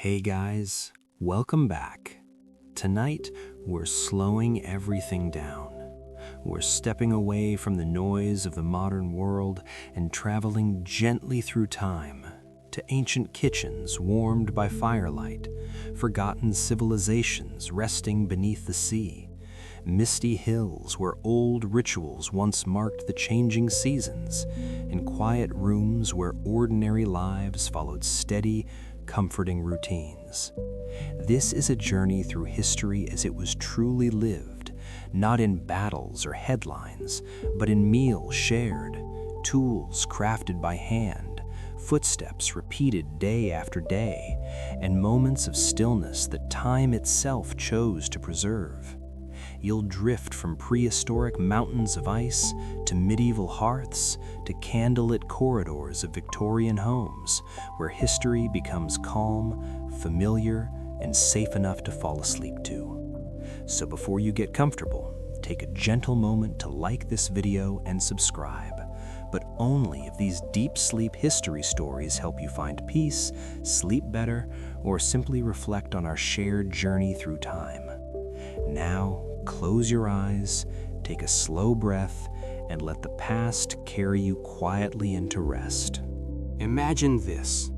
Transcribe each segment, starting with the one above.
Hey guys, welcome back. Tonight, we're slowing everything down. We're stepping away from the noise of the modern world and traveling gently through time to ancient kitchens warmed by firelight, forgotten civilizations resting beneath the sea, misty hills where old rituals once marked the changing seasons, and quiet rooms where ordinary lives followed steady, comforting routines. This is a journey through history as it was truly lived, not in battles or headlines, but in meals shared, tools crafted by hand, footsteps repeated day after day, and moments of stillness that time itself chose to preserve. You'll drift from prehistoric mountains of ice to medieval hearths to candlelit corridors of Victorian homes, where history becomes calm, familiar, and safe enough to fall asleep to. So before you get comfortable, take a gentle moment to like this video and subscribe, but only if these deep sleep history stories help you find peace, sleep better, or simply reflect on our shared journey through time. Now, close your eyes, take a slow breath, and let the past carry you quietly into rest. Imagine this.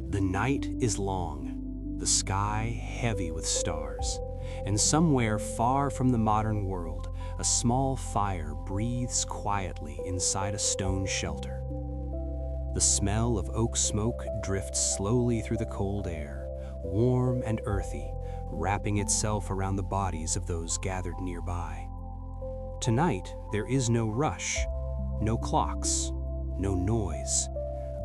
The night is long, the sky heavy with stars, and somewhere far from the modern world, a small fire breathes quietly inside a stone shelter. The smell of oak smoke drifts slowly through the cold air, warm and earthy, wrapping itself around the bodies of those gathered nearby. Tonight, there is no rush, no clocks, no noise,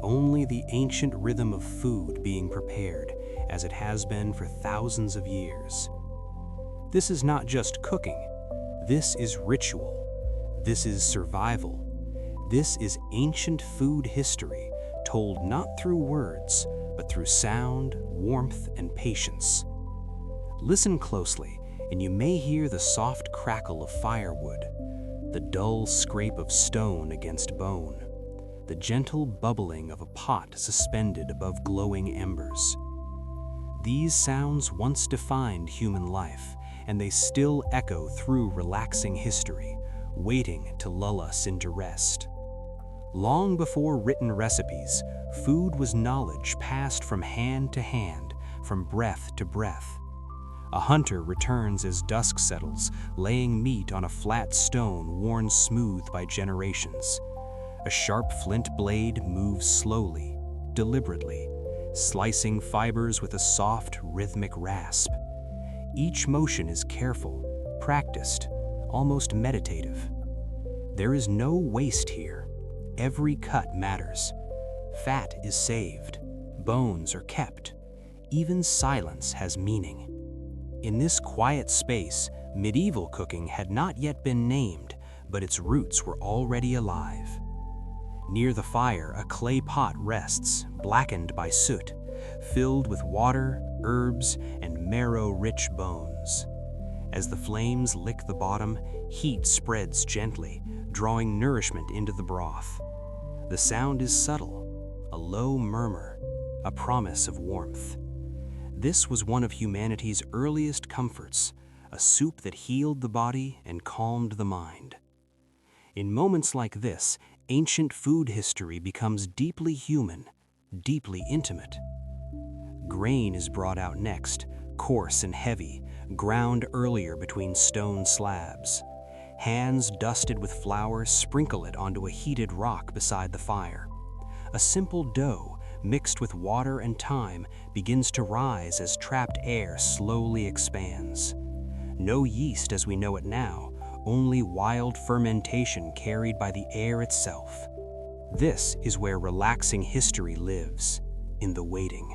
only the ancient rhythm of food being prepared as it has been for thousands of years. This is not just cooking, this is ritual, this is survival, this is ancient food history told not through words, but through sound, warmth, and patience. Listen closely, and you may hear the soft crackle of firewood, the dull scrape of stone against bone, the gentle bubbling of a pot suspended above glowing embers. These sounds once defined human life, and they still echo through relaxing history, waiting to lull us into rest. Long before written recipes, food was knowledge passed from hand to hand, from breath to breath. A hunter returns as dusk settles, laying meat on a flat stone worn smooth by generations. A sharp flint blade moves slowly, deliberately, slicing fibers with a soft, rhythmic rasp. Each motion is careful, practiced, almost meditative. There is no waste here. Every cut matters. Fat is saved, bones are kept. Even silence has meaning. In this quiet space, medieval cooking had not yet been named, but its roots were already alive. Near the fire, a clay pot rests, blackened by soot, filled with water, herbs, and marrow-rich bones. As the flames lick the bottom, heat spreads gently, drawing nourishment into the broth. The sound is subtle, a low murmur, a promise of warmth. This was one of humanity's earliest comforts, a soup that healed the body and calmed the mind. In moments like this, ancient food history becomes deeply human, deeply intimate. Grain is brought out next, coarse and heavy, ground earlier between stone slabs. Hands dusted with flour sprinkle it onto a heated rock beside the fire. A simple dough, mixed with water and thyme, begins to rise as trapped air slowly expands. No yeast as we know it now, only wild fermentation carried by the air itself. This is where relaxing history lives, in the waiting.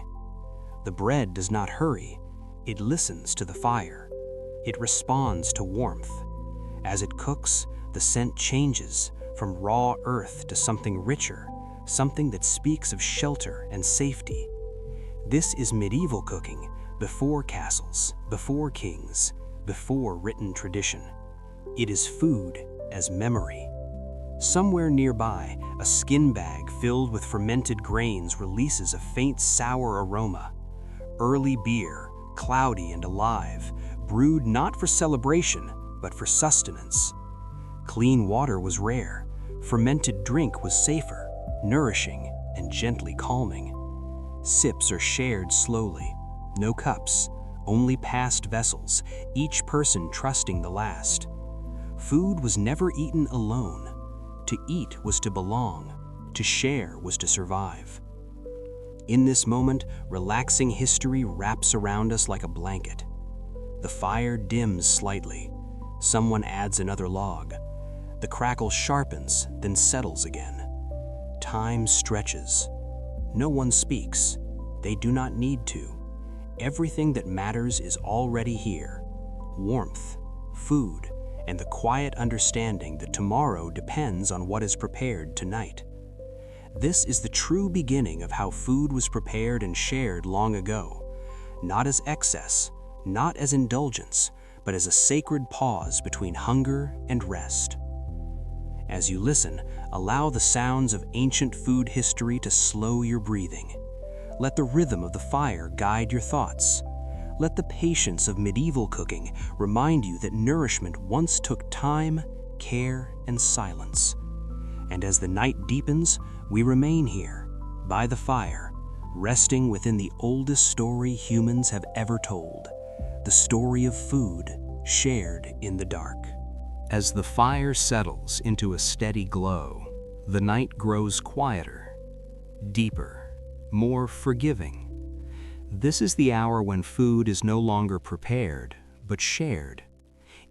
The bread does not hurry, it listens to the fire. It responds to warmth. As it cooks, the scent changes from raw earth to something richer, something that speaks of shelter and safety. This is medieval cooking, before castles, before kings, before written tradition. It is food as memory. Somewhere nearby, a skin bag filled with fermented grains releases a faint sour aroma. Early beer, cloudy and alive, brewed not for celebration, but for sustenance. Clean water was rare. Fermented drink was safer, nourishing, and gently calming. Sips are shared slowly. No cups, only passed vessels, each person trusting the last. Food was never eaten alone. To eat was to belong. To share was to survive. In this moment, relaxing history wraps around us like a blanket. The fire dims slightly. Someone adds another log. The crackle sharpens, then settles again. Time stretches. No one speaks. They do not need to. Everything that matters is already here. Warmth, food, and the quiet understanding that tomorrow depends on what is prepared tonight. This is the true beginning of how food was prepared and shared long ago, not as excess, not as indulgence, but as a sacred pause between hunger and rest. As you listen, allow the sounds of ancient food history to slow your breathing. Let the rhythm of the fire guide your thoughts. Let the patience of medieval cooking remind you that nourishment once took time, care, and silence. And as the night deepens, we remain here, by the fire, resting within the oldest story humans have ever told, the story of food shared in the dark. As the fire settles into a steady glow, the night grows quieter, deeper, more forgiving. This is the hour when food is no longer prepared, but shared.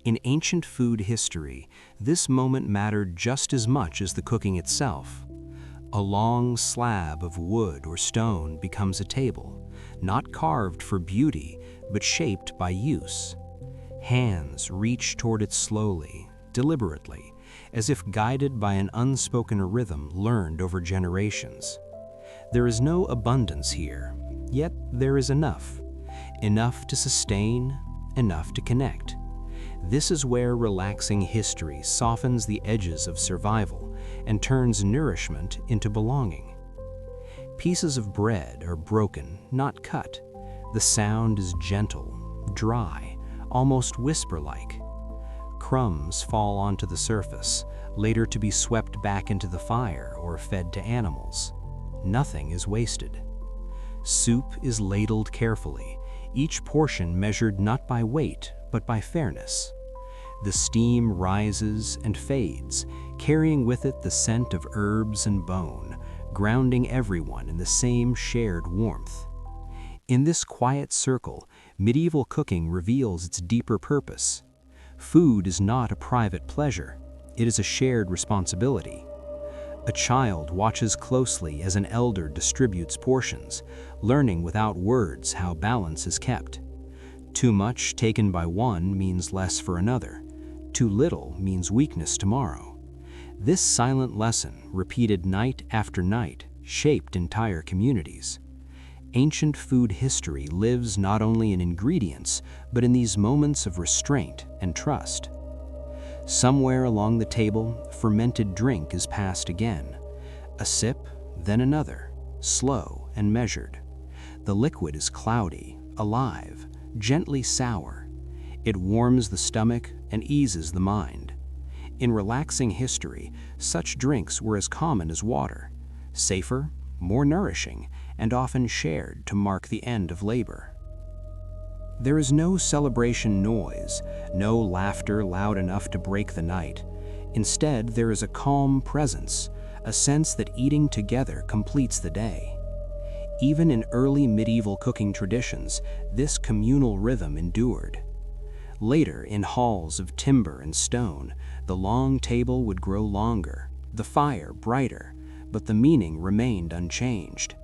In ancient food history, this moment mattered just as much as the cooking itself. A long slab of wood or stone becomes a table, not carved for beauty, but shaped by use. Hands reach toward it slowly, deliberately, as if guided by an unspoken rhythm learned over generations. There is no abundance here, yet there is enough. Enough to sustain, enough to connect. This is where relaxing history softens the edges of survival and turns nourishment into belonging. Pieces of bread are broken, not cut. The sound is gentle, dry, almost whisper-like. Crumbs fall onto the surface, later to be swept back into the fire or fed to animals. Nothing is wasted. Soup is ladled carefully, each portion measured not by weight, but by fairness. The steam rises and fades, carrying with it the scent of herbs and bone, grounding everyone in the same shared warmth. In this quiet circle, medieval cooking reveals its deeper purpose. Food is not a private pleasure, it is a shared responsibility. A child watches closely as an elder distributes portions, learning without words how balance is kept. Too much taken by one means less for another. Too little means weakness tomorrow. This silent lesson, repeated night after night, shaped entire communities. Ancient food history lives not only in ingredients, but in these moments of restraint and trust. Somewhere along the table, fermented drink is passed again. A sip, then another, slow and measured. The liquid is cloudy, alive, gently sour. It warms the stomach and eases the mind. In relaxing history, such drinks were as common as water, safer, more nourishing, and often shared to mark the end of labor. There is no celebration noise, no laughter loud enough to break the night. Instead, there is a calm presence, a sense that eating together completes the day. Even in early medieval cooking traditions, this communal rhythm endured. Later, in halls of timber and stone, the long table would grow longer, the fire brighter, but the meaning remained unchanged.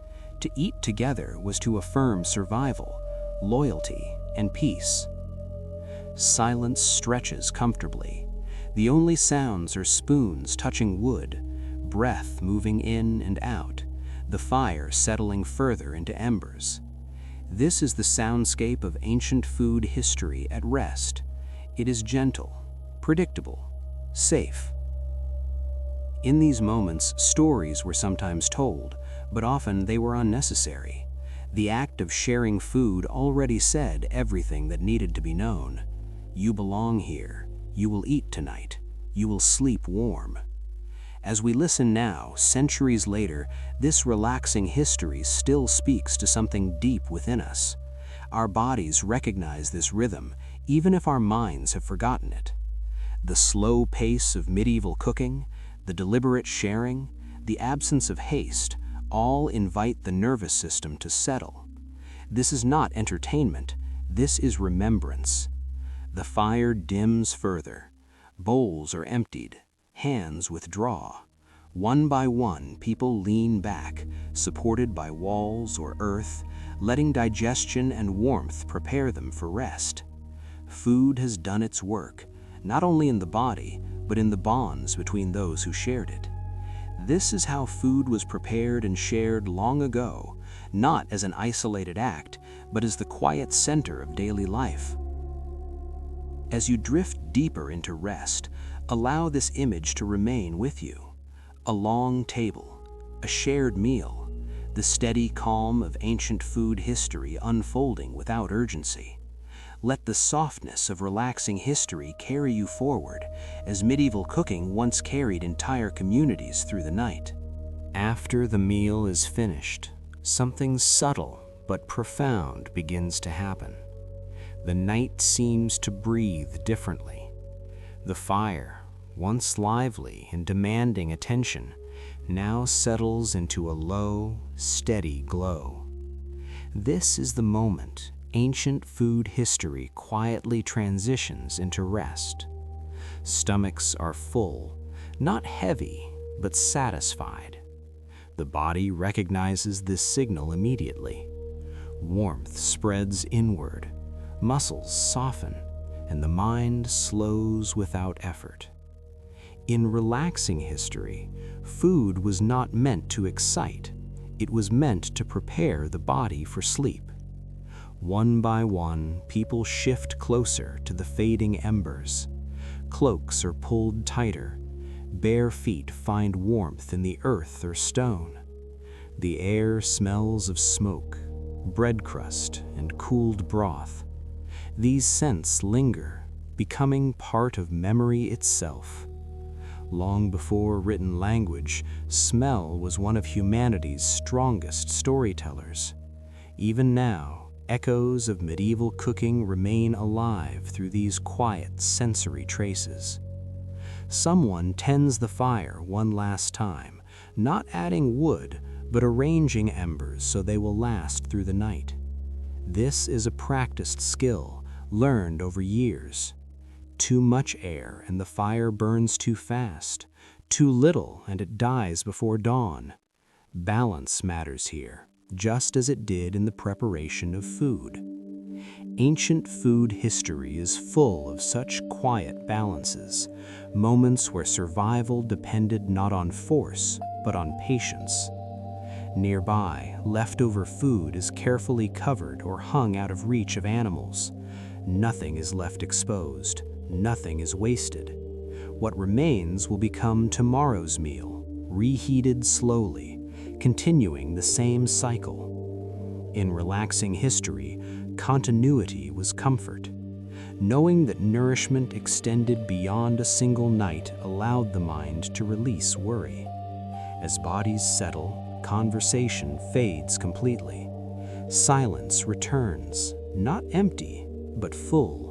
To eat together was to affirm survival, loyalty, and peace. Silence stretches comfortably. The only sounds are spoons touching wood, breath moving in and out, the fire settling further into embers. This is the soundscape of ancient food history at rest. It is gentle, predictable, safe. In these moments, stories were sometimes told, but often they were unnecessary. The act of sharing food already said everything that needed to be known. You belong here. You will eat tonight. You will sleep warm. As we listen now, centuries later, this relaxing history still speaks to something deep within us. Our bodies recognize this rhythm, even if our minds have forgotten it. The slow pace of medieval cooking, the deliberate sharing, the absence of haste, all invite the nervous system to settle. This is not entertainment, this is remembrance. The fire dims further. Bowls are emptied. Hands withdraw. One by one, people lean back, supported by walls or earth, letting digestion and warmth prepare them for rest. Food has done its work, not only in the body, but in the bonds between those who shared it. This is how food was prepared and shared long ago, not as an isolated act, but as the quiet center of daily life. As you drift deeper into rest, allow this image to remain with you. A long table, a shared meal, the steady calm of ancient food history unfolding without urgency. Let the softness of relaxing history carry you forward, as medieval cooking once carried entire communities through the night. After the meal is finished, something subtle but profound begins to happen. The night seems to breathe differently. The fire, once lively and demanding attention, now settles into a low, steady glow. This is the moment ancient food history quietly transitions into rest. Stomachs are full, not heavy, but satisfied. The body recognizes this signal immediately. Warmth spreads inward, muscles soften, and the mind slows without effort. In relaxing history, food was not meant to excite. It was meant to prepare the body for sleep. One by one, people shift closer to the fading embers. Cloaks are pulled tighter. Bare feet find warmth in the earth or stone. The air smells of smoke, bread crust, and cooled broth. These scents linger, becoming part of memory itself. Long before written language, smell was one of humanity's strongest storytellers. Even now, echoes of medieval cooking remain alive through these quiet sensory traces. Someone tends the fire one last time, not adding wood, but arranging embers so they will last through the night. This is a practiced skill, learned over years. Too much air and the fire burns too fast. Too little and it dies before dawn. Balance matters here, just as it did in the preparation of food. Ancient food history is full of such quiet balances, moments where survival depended not on force, but on patience. Nearby, leftover food is carefully covered or hung out of reach of animals. Nothing is left exposed. Nothing is wasted. What remains will become tomorrow's meal, reheated slowly, continuing the same cycle. In relaxing history, continuity was comfort. Knowing that nourishment extended beyond a single night allowed the mind to release worry. As bodies settle, conversation fades completely. Silence returns, not empty, but full.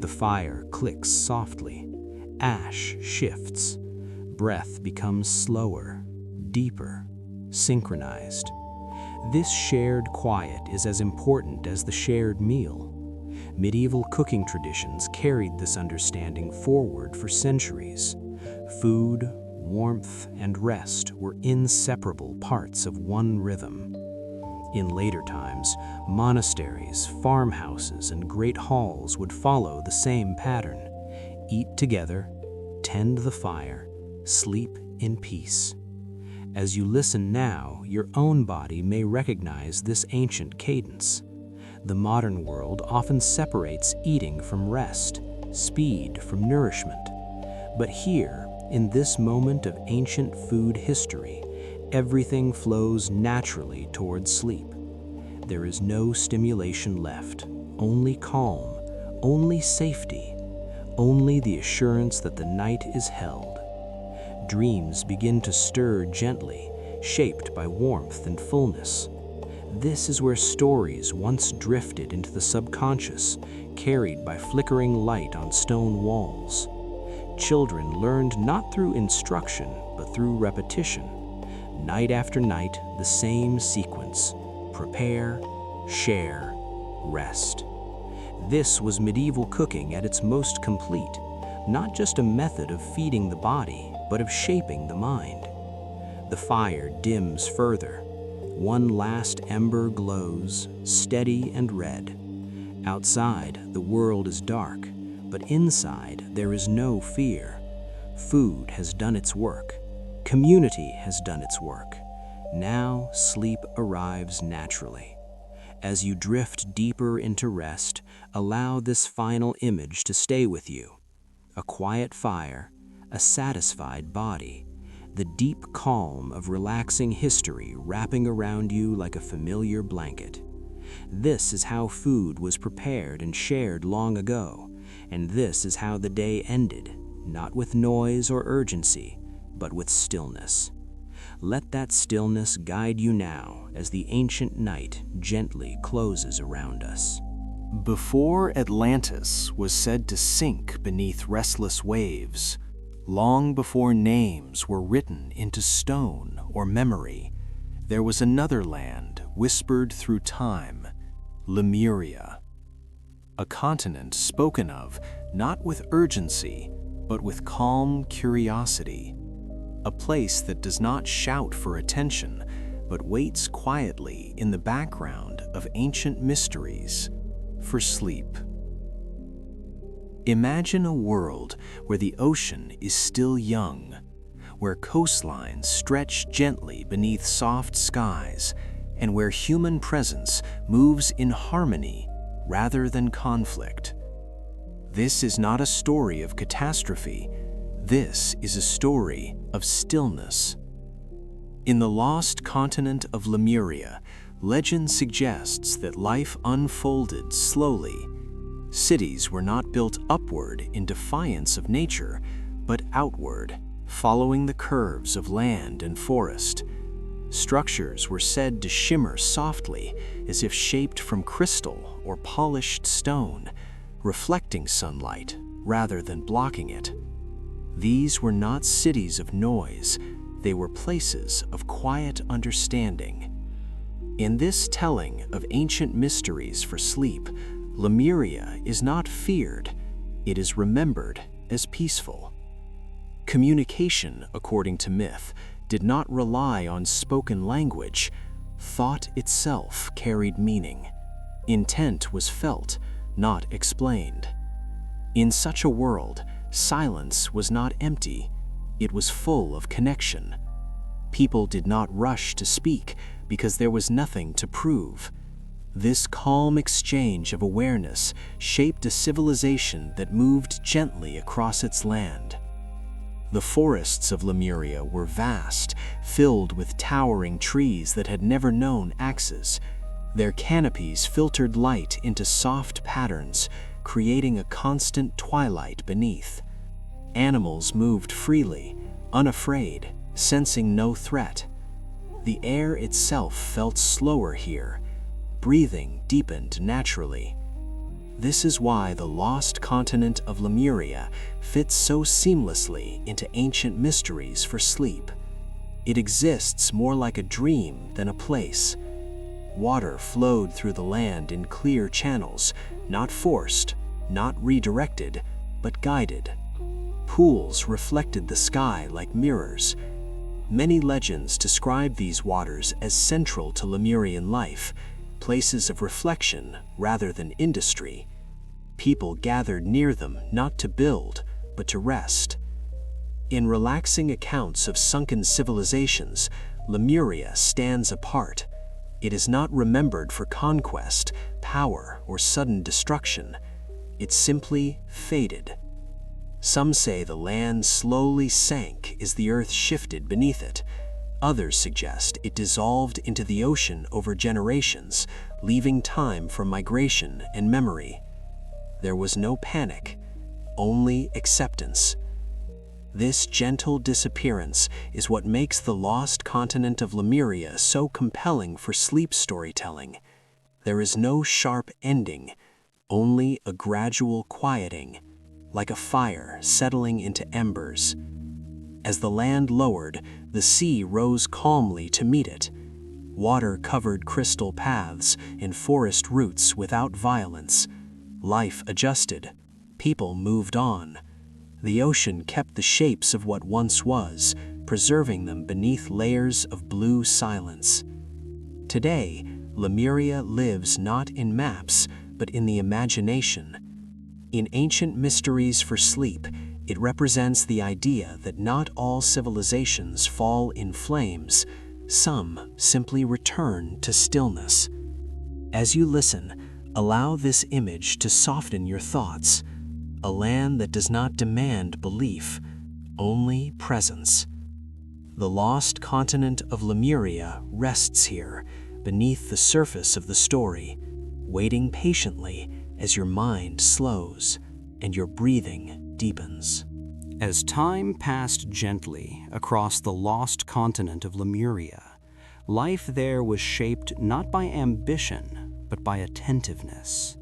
The fire clicks softly. Ash shifts. Breath becomes slower, deeper, synchronized. This shared quiet is as important as the shared meal. Medieval cooking traditions carried this understanding forward for centuries. Food, warmth, and rest were inseparable parts of one rhythm. In later times, monasteries, farmhouses, and great halls would follow the same pattern. Eat together, tend the fire, sleep in peace. As you listen now, your own body may recognize this ancient cadence. The modern world often separates eating from rest, speed from nourishment. But here, in this moment of ancient food history, everything flows naturally towards sleep. There is no stimulation left, only calm, only safety, only the assurance that the night is held. Dreams begin to stir gently, shaped by warmth and fullness. This is where stories once drifted into the subconscious, carried by flickering light on stone walls. Children learned not through instruction, but through repetition. Night after night, the same sequence: prepare, share, rest. This was medieval cooking at its most complete, not just a method of feeding the body, but of shaping the mind. The fire dims further. One last ember glows, steady and red. Outside, the world is dark, but inside there is no fear. Food has done its work. Community has done its work. Now sleep arrives naturally. As you drift deeper into rest, allow this final image to stay with you. A quiet fire, a satisfied body, the deep calm of relaxing history wrapping around you like a familiar blanket. This is how food was prepared and shared long ago, and this is how the day ended, not with noise or urgency, but with stillness. Let that stillness guide you now as the ancient night gently closes around us. Before Atlantis was said to sink beneath restless waves, long before names were written into stone or memory, there was another land whispered through time, Lemuria. A continent spoken of not with urgency, but with calm curiosity. A place that does not shout for attention, but waits quietly in the background of ancient mysteries for sleep. Imagine a world where the ocean is still young, where coastlines stretch gently beneath soft skies, and where human presence moves in harmony rather than conflict. This is not a story of catastrophe. This is a story of stillness. In the lost continent of Lemuria, legend suggests that life unfolded slowly. Cities were not built upward in defiance of nature, but outward, following the curves of land and forest. Structures were said to shimmer softly, as if shaped from crystal or polished stone, reflecting sunlight rather than blocking it. These were not cities of noise, they were places of quiet understanding. In this telling of ancient mysteries for sleep, Lemuria is not feared, it is remembered as peaceful. Communication, according to myth, did not rely on spoken language. Thought itself carried meaning. Intent was felt, not explained. In such a world, silence was not empty, it was full of connection. People did not rush to speak because there was nothing to prove. This calm exchange of awareness shaped a civilization that moved gently across its land. The forests of Lemuria were vast, filled with towering trees that had never known axes. Their canopies filtered light into soft patterns, creating a constant twilight beneath. Animals moved freely, unafraid, sensing no threat. The air itself felt slower here. Breathing deepened naturally. This is why the lost continent of Lemuria fits so seamlessly into ancient mysteries for sleep. It exists more like a dream than a place. Water flowed through the land in clear channels, not forced, not redirected, but guided. Pools reflected the sky like mirrors. Many legends describe these waters as central to Lemurian life, places of reflection rather than industry. People gathered near them not to build, but to rest. In relaxing accounts of sunken civilizations, Lemuria stands apart. It is not remembered for conquest, power, or sudden destruction. It simply faded. Some say the land slowly sank as the earth shifted beneath it. Others suggest it dissolved into the ocean over generations, leaving time for migration and memory. There was no panic, only acceptance. This gentle disappearance is what makes the lost continent of Lemuria so compelling for sleep storytelling. There is no sharp ending, only a gradual quieting, like a fire settling into embers. As the land lowered, the sea rose calmly to meet it. Water covered crystal paths and forest roots without violence. Life adjusted. People moved on. The ocean kept the shapes of what once was, preserving them beneath layers of blue silence. Today, Lemuria lives not in maps, but in the imagination. In Ancient Mysteries for Sleep, it represents the idea that not all civilizations fall in flames. Some simply return to stillness. As you listen, allow this image to soften your thoughts. A land that does not demand belief, only presence. The lost continent of Lemuria rests here, beneath the surface of the story, waiting patiently as your mind slows and your breathing deepens. As time passed gently across the lost continent of Lemuria, life there was shaped not by ambition, but by attentiveness.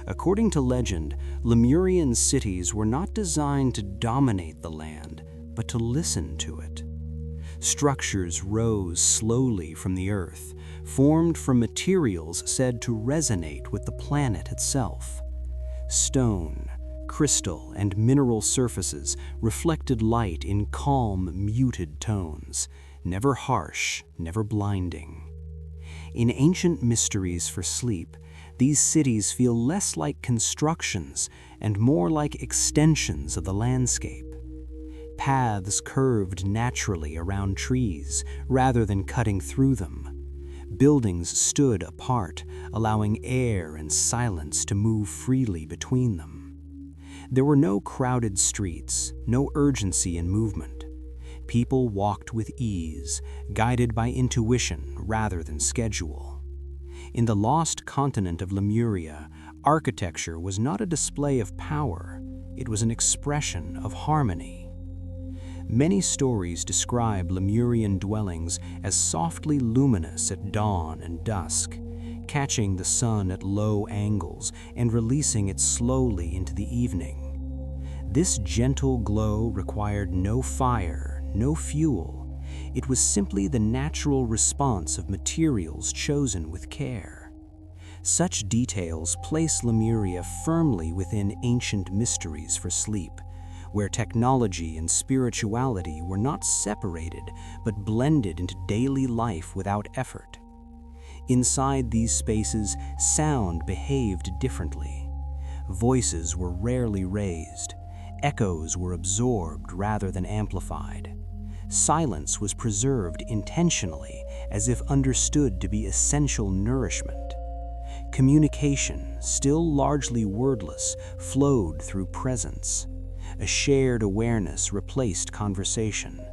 According to legend, Lemurian cities were not designed to dominate the land, but to listen to it. Structures rose slowly from the earth, formed from materials said to resonate with the planet itself. Stone, crystal, and mineral surfaces reflected light in calm, muted tones, never harsh, never blinding. In Ancient Mysteries for Sleep, these cities feel less like constructions and more like extensions of the landscape. Paths curved naturally around trees rather than cutting through them. Buildings stood apart, allowing air and silence to move freely between them. There were no crowded streets, no urgency in movement. People walked with ease, guided by intuition rather than schedule. In the lost continent of Lemuria, architecture was not a display of power, it was an expression of harmony. Many stories describe Lemurian dwellings as softly luminous at dawn and dusk, catching the sun at low angles and releasing it slowly into the evening. This gentle glow required no fire, no fuel. It was simply the natural response of materials chosen with care. Such details place Lemuria firmly within Ancient Mysteries for Sleep, where technology and spirituality were not separated but blended into daily life without effort. Inside these spaces, sound behaved differently. Voices were rarely raised. Echoes were absorbed rather than amplified. Silence was preserved intentionally, as if understood to be essential nourishment. Communication, still largely wordless, flowed through presence. A shared awareness replaced conversation.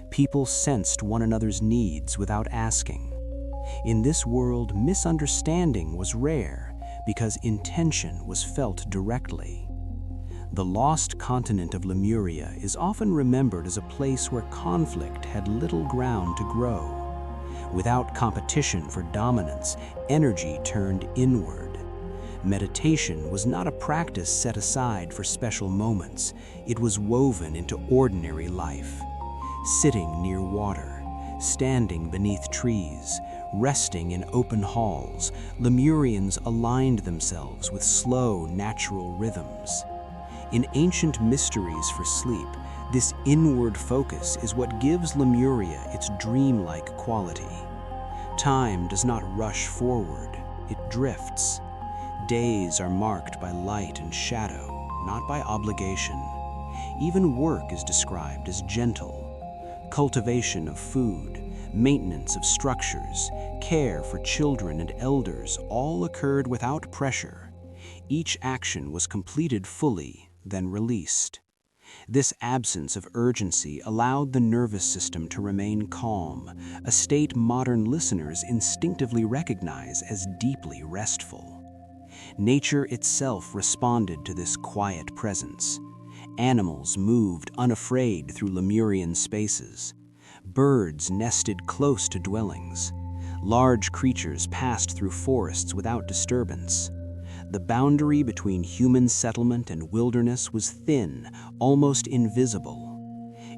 People sensed one another's needs without asking. In this world, misunderstanding was rare because intention was felt directly. The lost continent of Lemuria is often remembered as a place where conflict had little ground to grow. Without competition for dominance, energy turned inward. Meditation was not a practice set aside for special moments. It was woven into ordinary life. Sitting near water, standing beneath trees, resting in open halls, Lemurians aligned themselves with slow, natural rhythms. In Ancient Mysteries for Sleep, this inward focus is what gives Lemuria its dreamlike quality. Time does not rush forward, it drifts. Days are marked by light and shadow, not by obligation. Even work is described as gentle. Cultivation of food, maintenance of structures, care for children and elders all occurred without pressure. Each action was completed fully, then released. This absence of urgency allowed the nervous system to remain calm, a state modern listeners instinctively recognize as deeply restful. Nature itself responded to this quiet presence. Animals moved unafraid through Lemurian spaces. Birds nested close to dwellings. Large creatures passed through forests without disturbance. The boundary between human settlement and wilderness was thin, almost invisible.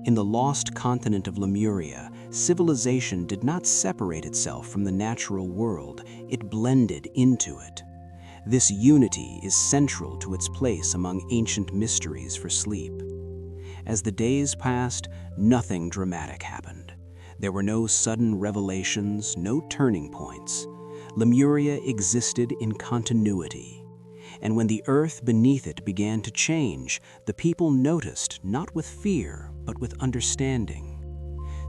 In the lost continent of Lemuria, civilization did not separate itself from the natural world, it blended into it. This unity is central to its place among ancient mysteries for sleep. As the days passed, nothing dramatic happened. There were no sudden revelations, no turning points. Lemuria existed in continuity. And when the earth beneath it began to change, the people noticed not with fear, but with understanding.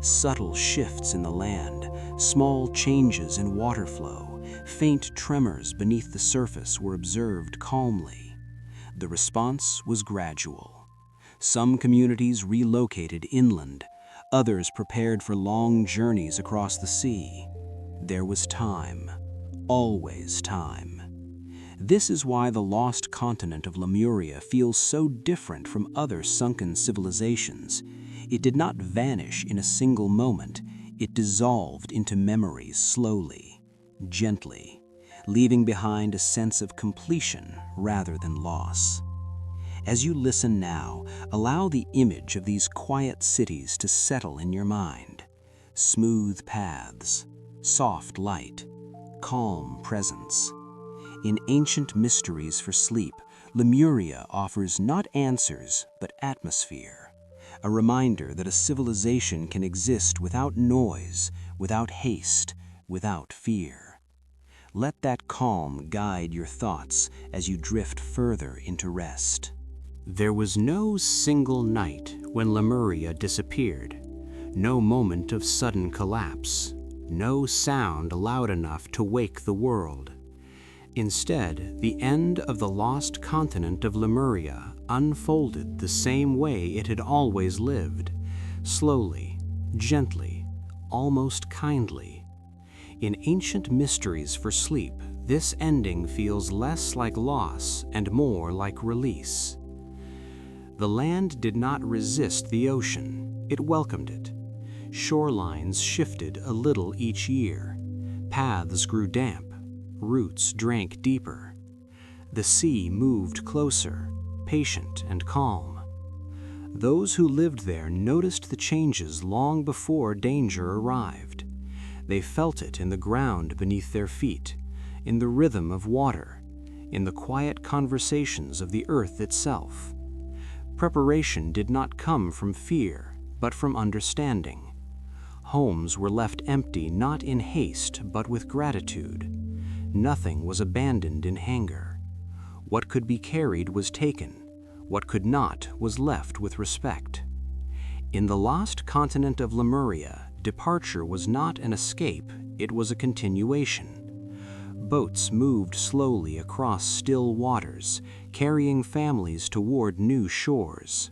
Subtle shifts in the land, small changes in water flow, faint tremors beneath the surface were observed calmly. The response was gradual. Some communities relocated inland, others prepared for long journeys across the sea. There was time, always time. This is why the lost continent of Lemuria feels so different from other sunken civilizations. It did not vanish in a single moment, it dissolved into memories slowly, gently, leaving behind a sense of completion rather than loss. As you listen now, allow the image of these quiet cities to settle in your mind. Smooth paths, soft light, calm presence. In Ancient Mysteries for Sleep, Lemuria offers not answers, but atmosphere. A reminder that a civilization can exist without noise, without haste, without fear. Let that calm guide your thoughts as you drift further into rest. There was no single night when Lemuria disappeared, no moment of sudden collapse, no sound loud enough to wake the world. Instead, the end of the lost continent of Lemuria unfolded the same way it had always lived, slowly, gently, almost kindly. In Ancient Mysteries for Sleep, this ending feels less like loss and more like release. The land did not resist the ocean, it welcomed it. Shorelines shifted a little each year. Paths grew damp, roots drank deeper. The sea moved closer, patient and calm. Those who lived there noticed the changes long before danger arrived. They felt it in the ground beneath their feet, in the rhythm of water, in the quiet conversations of the earth itself. Preparation did not come from fear, but from understanding. Homes were left empty not in haste, but with gratitude. Nothing was abandoned in anger. What could be carried was taken. What could not was left with respect. In the lost continent of Lemuria, departure was not an escape, it was a continuation. Boats moved slowly across still waters, carrying families toward new shores.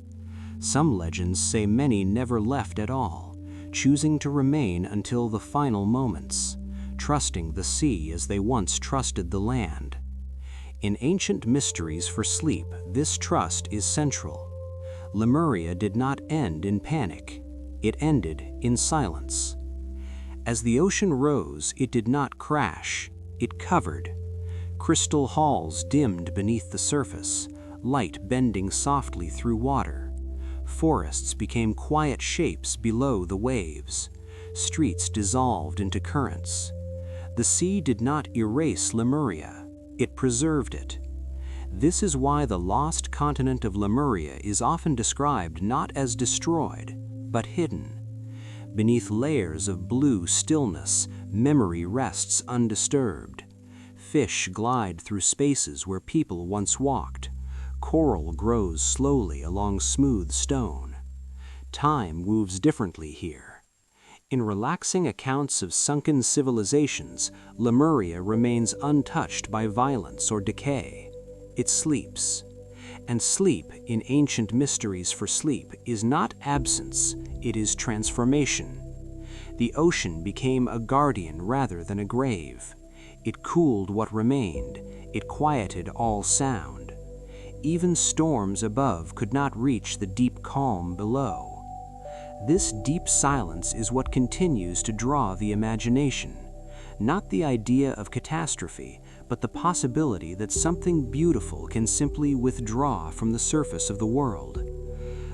Some legends say many never left at all, choosing to remain until the final moments, trusting the sea as they once trusted the land. In Ancient Mysteries for Sleep, this trust is central. Lemuria did not end in panic. It ended in silence. As the ocean rose, it did not crash. It covered. Crystal halls dimmed beneath the surface, light bending softly through water. Forests became quiet shapes below the waves. Streets dissolved into currents. The sea did not erase Lemuria, it preserved it. This is why the lost continent of Lemuria is often described not as destroyed, but hidden. Beneath layers of blue stillness, memory rests undisturbed. Fish glide through spaces where people once walked. Coral grows slowly along smooth stone. Time moves differently here. In relaxing accounts of sunken civilizations, Lemuria remains untouched by violence or decay. It sleeps. And sleep, in ancient mysteries for sleep, is not absence, it is transformation. The ocean became a guardian rather than a grave. It cooled what remained, it quieted all sound. Even storms above could not reach the deep calm below. This deep silence is what continues to draw the imagination, not the idea of catastrophe, but the possibility that something beautiful can simply withdraw from the surface of the world.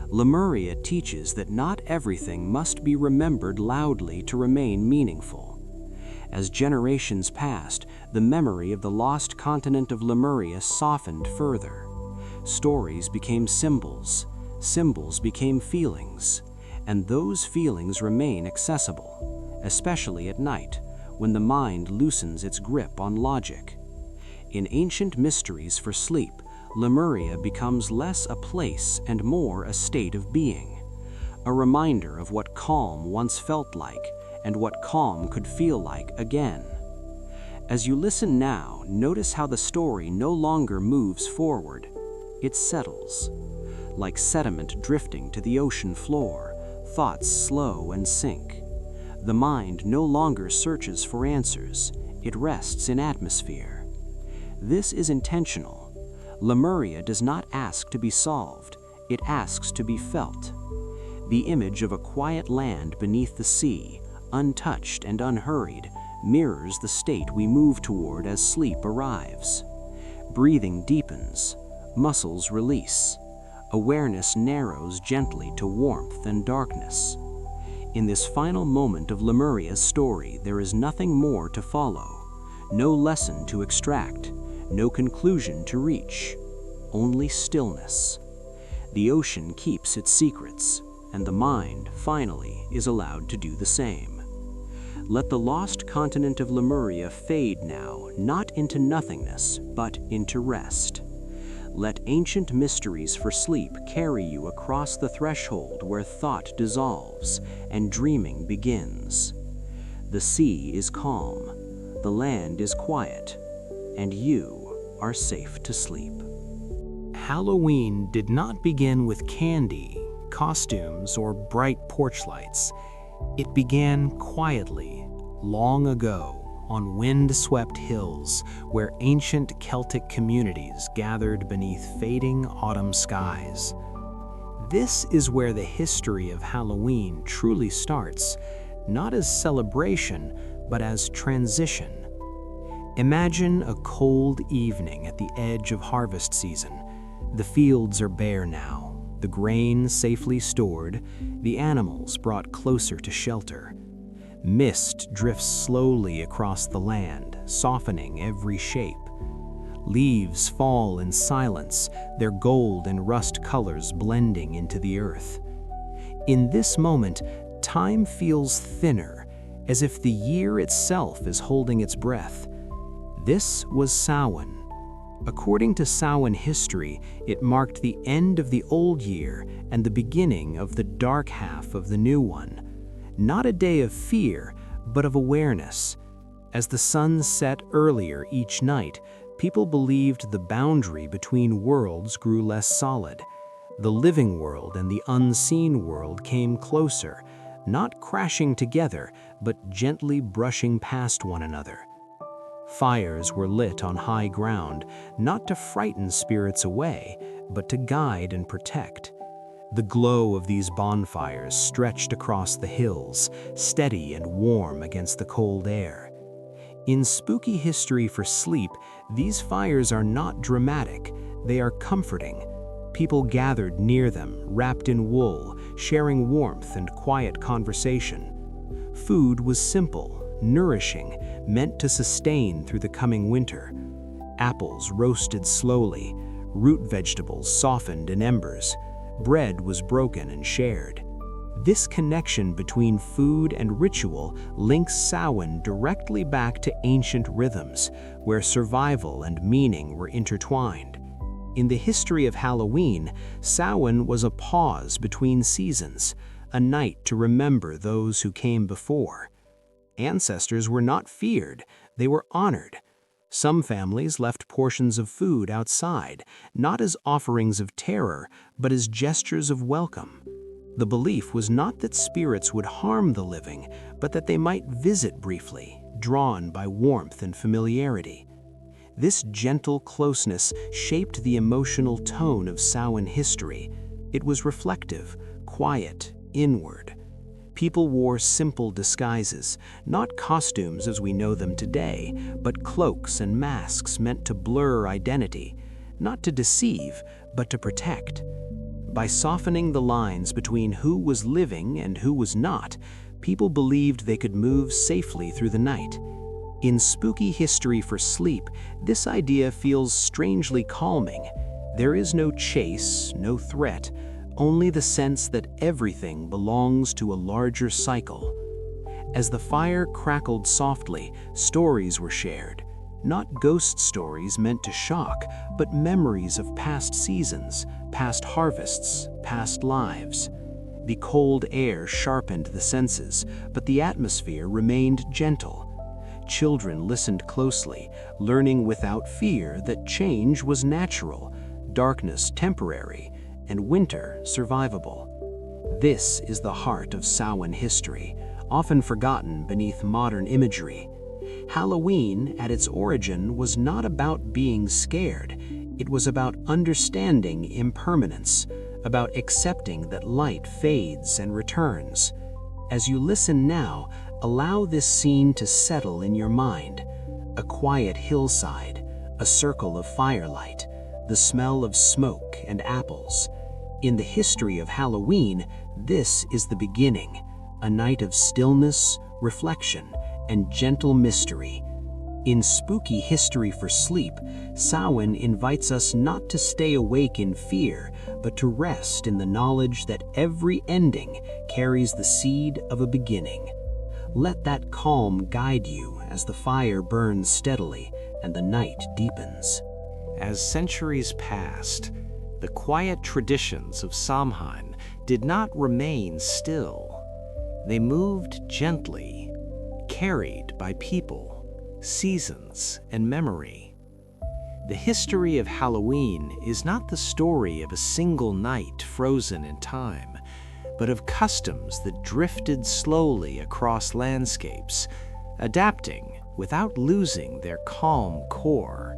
Lemuria teaches that not everything must be remembered loudly to remain meaningful. As generations passed, the memory of the lost continent of Lemuria softened further. Stories became symbols, symbols became feelings, and those feelings remain accessible, especially at night, when the mind loosens its grip on logic. In ancient mysteries for sleep, Lemuria becomes less a place and more a state of being, a reminder of what calm once felt like and what calm could feel like again. As you listen now, notice how the story no longer moves forward. It settles. Like sediment drifting to the ocean floor, thoughts slow and sink. The mind no longer searches for answers, it rests in atmosphere. This is intentional. Lemuria does not ask to be solved, it asks to be felt. The image of a quiet land beneath the sea, untouched and unhurried, mirrors the state we move toward as sleep arrives. Breathing deepens, muscles release. Awareness narrows gently to warmth and darkness. In this final moment of Lemuria's story, there is nothing more to follow, no lesson to extract, no conclusion to reach, only stillness. The ocean keeps its secrets, and the mind, finally, is allowed to do the same. Let the lost continent of Lemuria fade now, not into nothingness, but into rest. Let ancient mysteries for sleep carry you across the threshold where thought dissolves and dreaming begins. The sea is calm, the land is quiet, and you are safe to sleep. Halloween did not begin with candy, costumes, or bright porch lights. It began quietly, long ago, on wind-swept hills where ancient Celtic communities gathered beneath fading autumn skies. This is where the history of Halloween truly starts, not as celebration, but as transition. Imagine a cold evening at the edge of harvest season. The fields are bare now, the grain safely stored, the animals brought closer to shelter. Mist drifts slowly across the land, softening every shape. Leaves fall in silence, their gold and rust colors blending into the earth. In this moment, time feels thinner, as if the year itself is holding its breath. This was Samhain. According to Samhain history, it marked the end of the old year and the beginning of the dark half of the new one. Not a day of fear, but of awareness. As the sun set earlier each night, people believed the boundary between worlds grew less solid. The living world and the unseen world came closer, not crashing together, but gently brushing past one another. Fires were lit on high ground, not to frighten spirits away, but to guide and protect. The glow of these bonfires stretched across the hills, steady and warm against the cold air. In spooky history for sleep, these fires are not dramatic, they are comforting. People gathered near them, wrapped in wool, sharing warmth and quiet conversation. Food was simple, nourishing, meant to sustain through the coming winter. Apples roasted slowly, root vegetables softened in embers. Bread was broken and shared. This connection between food and ritual links Samhain directly back to ancient rhythms, where survival and meaning were intertwined. In the history of Halloween, Samhain was a pause between seasons, a night to remember those who came before. Ancestors were not feared, they were honored. Some families left portions of food outside, not as offerings of terror, but as gestures of welcome. The belief was not that spirits would harm the living, but that they might visit briefly, drawn by warmth and familiarity. This gentle closeness shaped the emotional tone of Samhain history. It was reflective, quiet, inward. People wore simple disguises, not costumes as we know them today, but cloaks and masks meant to blur identity, not to deceive, but to protect. By softening the lines between who was living and who was not, people believed they could move safely through the night. In spooky history for sleep, this idea feels strangely calming. There is no chase, no threat, only the sense that everything belongs to a larger cycle. As the fire crackled softly, stories were shared. Not ghost stories meant to shock, but memories of past seasons, past harvests, past lives. The cold air sharpened the senses, but the atmosphere remained gentle. Children listened closely, learning without fear that change was natural, darkness temporary, and winter survivable. This is the heart of Samhain history, often forgotten beneath modern imagery. Halloween, at its origin, was not about being scared. It was about understanding impermanence, about accepting that light fades and returns. As you listen now, allow this scene to settle in your mind. A quiet hillside, a circle of firelight, the smell of smoke and apples. In the history of Halloween, this is the beginning, a night of stillness, reflection, and gentle mystery. In spooky history for sleep, Samhain invites us not to stay awake in fear, but to rest in the knowledge that every ending carries the seed of a beginning. Let that calm guide you as the fire burns steadily and the night deepens. As centuries passed, the quiet traditions of Samhain did not remain still. They moved gently, carried by people, seasons, and memory. The history of Halloween is not the story of a single night frozen in time, but of customs that drifted slowly across landscapes, adapting without losing their calm core.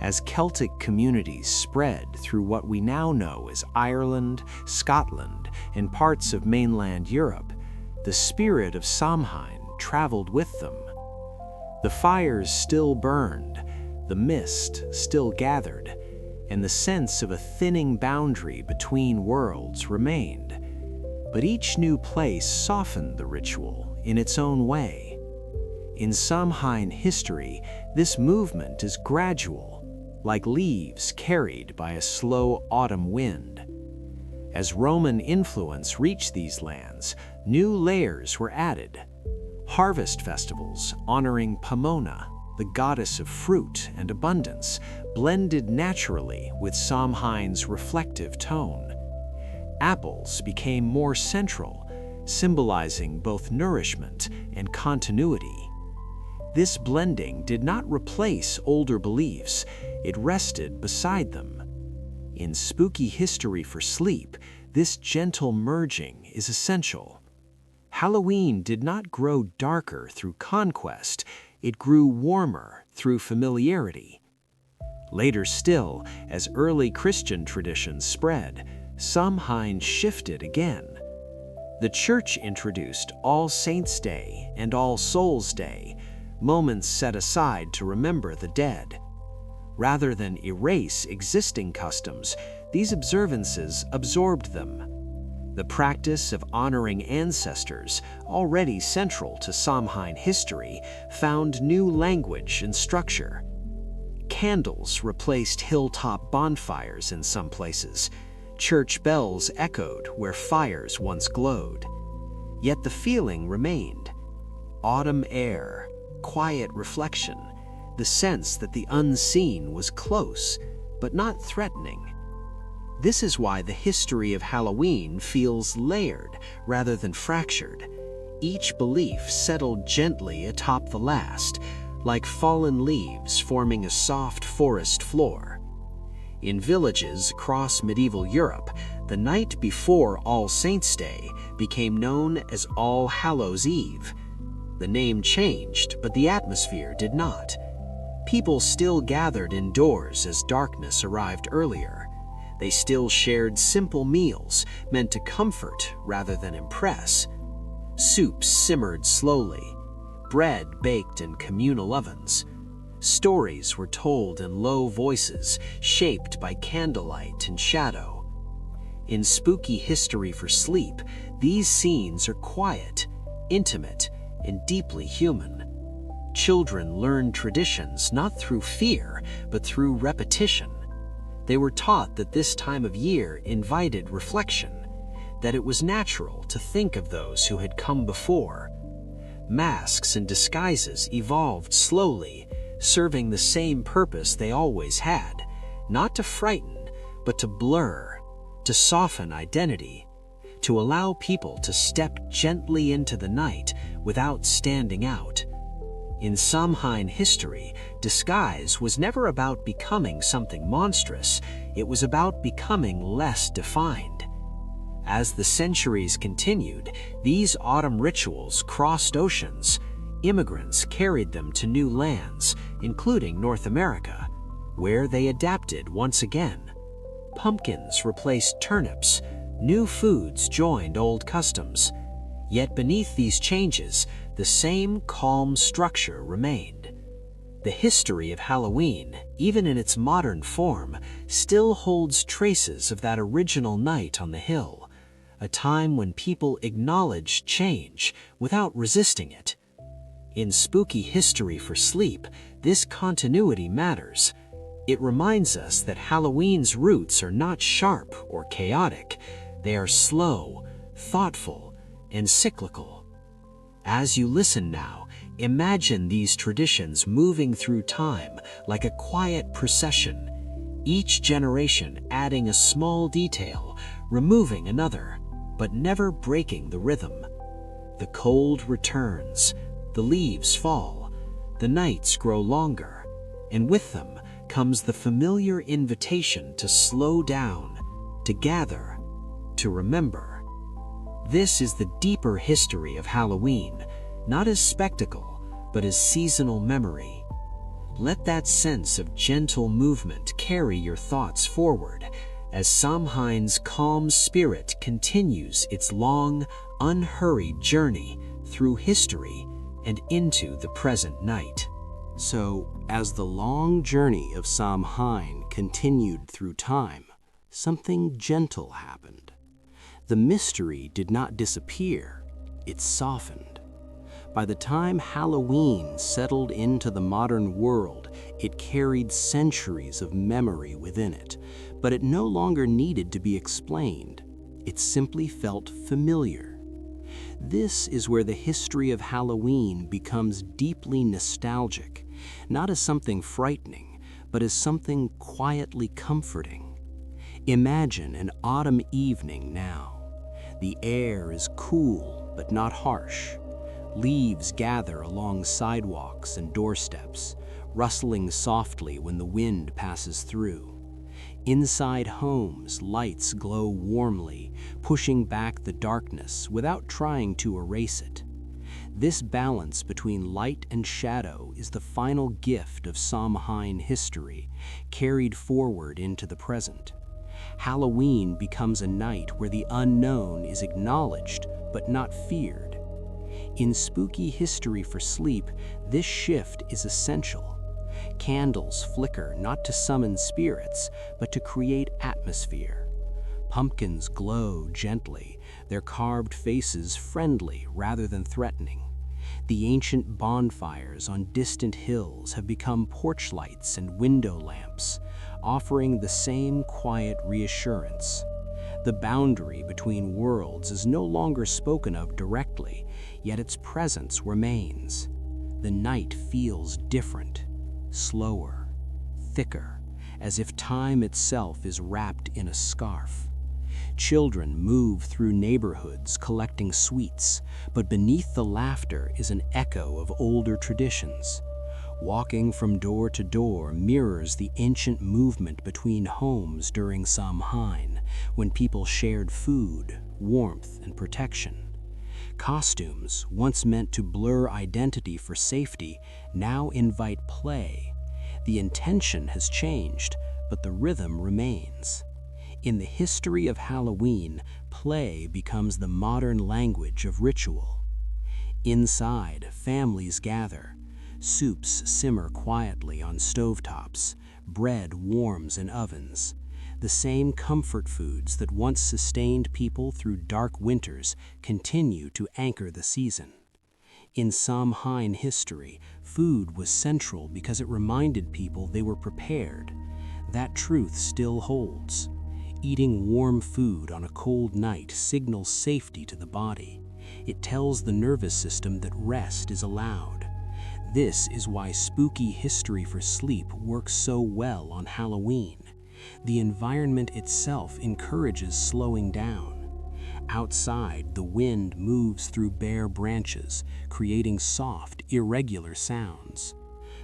As Celtic communities spread through what we now know as Ireland, Scotland, and parts of mainland Europe, the spirit of Samhain traveled with them. The fires still burned, the mist still gathered, and the sense of a thinning boundary between worlds remained. But each new place softened the ritual in its own way. In Samhain history, this movement is gradual, like leaves carried by a slow autumn wind. As Roman influence reached these lands, new layers were added. Harvest festivals honoring Pomona, the goddess of fruit and abundance, blended naturally with Samhain's reflective tone. Apples became more central, symbolizing both nourishment and continuity. This blending did not replace older beliefs, it rested beside them. In spooky history for sleep, this gentle merging is essential. Halloween did not grow darker through conquest, it grew warmer through familiarity. Later still, as early Christian traditions spread, Samhain shifted again. The Church introduced All Saints' Day and All Souls' Day, moments set aside to remember the dead. Rather than erase existing customs, these observances absorbed them. The practice of honoring ancestors, already central to Samhain history, found new language and structure. Candles replaced hilltop bonfires in some places. Church bells echoed where fires once glowed. Yet the feeling remained. Autumn air, quiet reflection, the sense that the unseen was close, but not threatening. This is why the history of Halloween feels layered rather than fractured. Each belief settled gently atop the last, like fallen leaves forming a soft forest floor. In villages across medieval Europe, the night before All Saints' Day became known as All Hallows' Eve. The name changed, but the atmosphere did not. People still gathered indoors as darkness arrived earlier. They still shared simple meals meant to comfort rather than impress. Soups simmered slowly, bread baked in communal ovens. Stories were told in low voices, shaped by candlelight and shadow. In spooky history for sleep, these scenes are quiet, intimate, and deeply human. Children learned traditions not through fear, but through repetition. They were taught that this time of year invited reflection, that it was natural to think of those who had come before. Masks and disguises evolved slowly, serving the same purpose they always had, not to frighten, but to blur, to soften identity, to allow people to step gently into the night without standing out. In Samhain history, disguise was never about becoming something monstrous, it was about becoming less defined. As the centuries continued, these autumn rituals crossed oceans. Immigrants carried them to new lands, including North America, where they adapted once again. Pumpkins replaced turnips, new foods joined old customs. Yet beneath these changes, the same calm structure remained. The history of Halloween, even in its modern form, still holds traces of that original night on the hill, a time when people acknowledged change without resisting it. In spooky history for sleep, this continuity matters. It reminds us that Halloween's roots are not sharp or chaotic. They are slow, thoughtful, and cyclical. As you listen now, imagine these traditions moving through time like a quiet procession, each generation adding a small detail, removing another, but never breaking the rhythm. The cold returns, the leaves fall, the nights grow longer, and with them comes the familiar invitation to slow down, to gather, to remember. This is the deeper history of Halloween, not as spectacle, but as seasonal memory. Let that sense of gentle movement carry your thoughts forward as Samhain's calm spirit continues its long, unhurried journey through history and into the present night. So, as the long journey of Samhain continued through time, something gentle happened. The mystery did not disappear, it softened. By the time Halloween settled into the modern world, it carried centuries of memory within it, but it no longer needed to be explained. It simply felt familiar. This is where the history of Halloween becomes deeply nostalgic, not as something frightening, but as something quietly comforting. Imagine an autumn evening now. The air is cool but not harsh. Leaves gather along sidewalks and doorsteps, rustling softly when the wind passes through. Inside homes, lights glow warmly, pushing back the darkness without trying to erase it. This balance between light and shadow is the final gift of Samhain history, carried forward into the present. Halloween becomes a night where the unknown is acknowledged but not feared. In spooky history for sleep, this shift is essential. Candles flicker not to summon spirits, but to create atmosphere. Pumpkins glow gently, their carved faces friendly rather than threatening. The ancient bonfires on distant hills have become porch lights and window lamps, offering the same quiet reassurance. The boundary between worlds is no longer spoken of directly, yet its presence remains. The night feels different, slower, thicker, as if time itself is wrapped in a scarf. Children move through neighborhoods collecting sweets, but beneath the laughter is an echo of older traditions. Walking from door to door mirrors the ancient movement between homes during Samhain, when people shared food, warmth, and protection. Costumes, once meant to blur identity for safety, now invite play. The intention has changed, but the rhythm remains. In the history of Halloween, play becomes the modern language of ritual. Inside, families gather. Soups simmer quietly on stovetops. Bread warms in ovens. The same comfort foods that once sustained people through dark winters continue to anchor the season. In Samhain history, food was central because it reminded people they were prepared. That truth still holds. Eating warm food on a cold night signals safety to the body. It tells the nervous system that rest is allowed. This is why spooky history for sleep works so well on Halloween. The environment itself encourages slowing down. Outside, the wind moves through bare branches, creating soft, irregular sounds.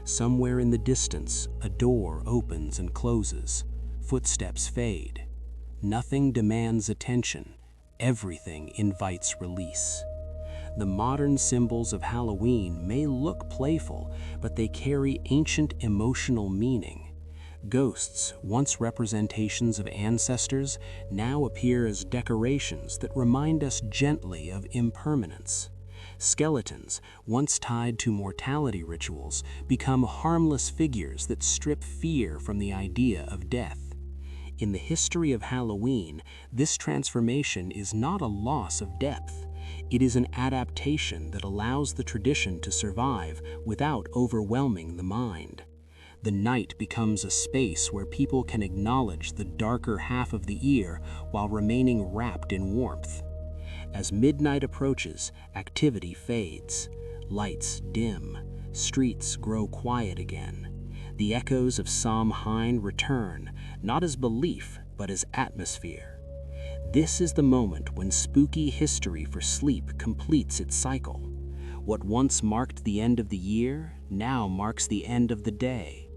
Somewhere in the distance, a door opens and closes. Footsteps fade. Nothing demands attention. Everything invites release. The modern symbols of Halloween may look playful, but they carry ancient emotional meaning. Ghosts, once representations of ancestors, now appear as decorations that remind us gently of impermanence. Skeletons, once tied to mortality rituals, become harmless figures that strip fear from the idea of death. In the history of Halloween, this transformation is not a loss of depth. It is an adaptation that allows the tradition to survive without overwhelming the mind. The night becomes a space where people can acknowledge the darker half of the year while remaining wrapped in warmth. As midnight approaches, activity fades. Lights dim. Streets grow quiet again. The echoes of Samhain return, not as belief, but as atmosphere. This is the moment when spooky history for sleep completes its cycle. What once marked the end of the year now marks the end of the day.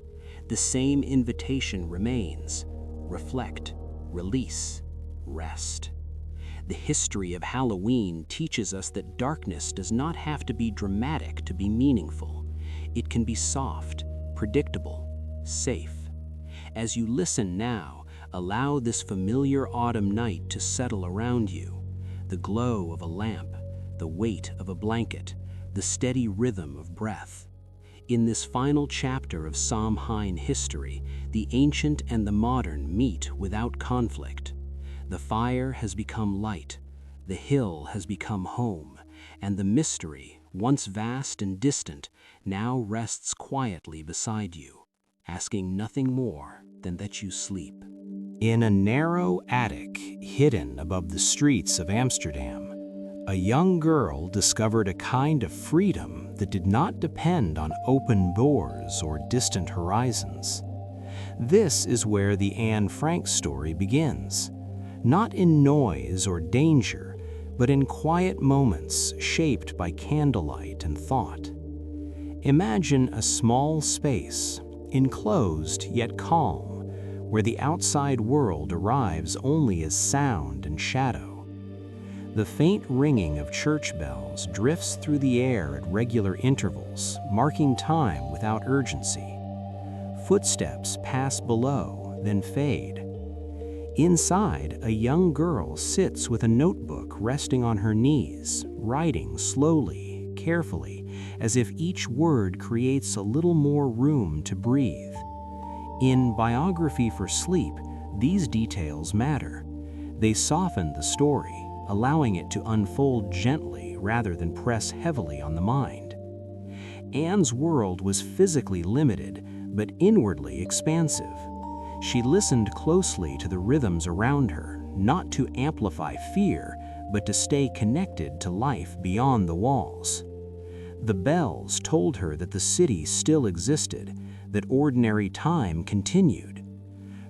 The same invitation remains: reflect, release, rest. The history of Halloween teaches us that darkness does not have to be dramatic to be meaningful. It can be soft, predictable, safe. As you listen now, allow this familiar autumn night to settle around you. The glow of a lamp, the weight of a blanket, the steady rhythm of breath. In this final chapter of Samhain history, the ancient and the modern meet without conflict. The fire has become light, the hill has become home, and the mystery, once vast and distant, now rests quietly beside you, asking nothing more than that you sleep. In a narrow attic hidden above the streets of Amsterdam, a young girl discovered a kind of freedom that did not depend on open doors or distant horizons. This is where the Anne Frank story begins, not in noise or danger, but in quiet moments shaped by candlelight and thought. Imagine a small space, enclosed yet calm, where the outside world arrives only as sound and shadow. The faint ringing of church bells drifts through the air at regular intervals, marking time without urgency. Footsteps pass below, then fade. Inside, a young girl sits with a notebook resting on her knees, writing slowly, carefully, as if each word creates a little more room to breathe. In Biography for Sleep, these details matter. They soften the story, allowing it to unfold gently rather than press heavily on the mind. Anne's world was physically limited, but inwardly expansive. She listened closely to the rhythms around her, not to amplify fear, but to stay connected to life beyond the walls. The bells told her that the city still existed, that ordinary time continued.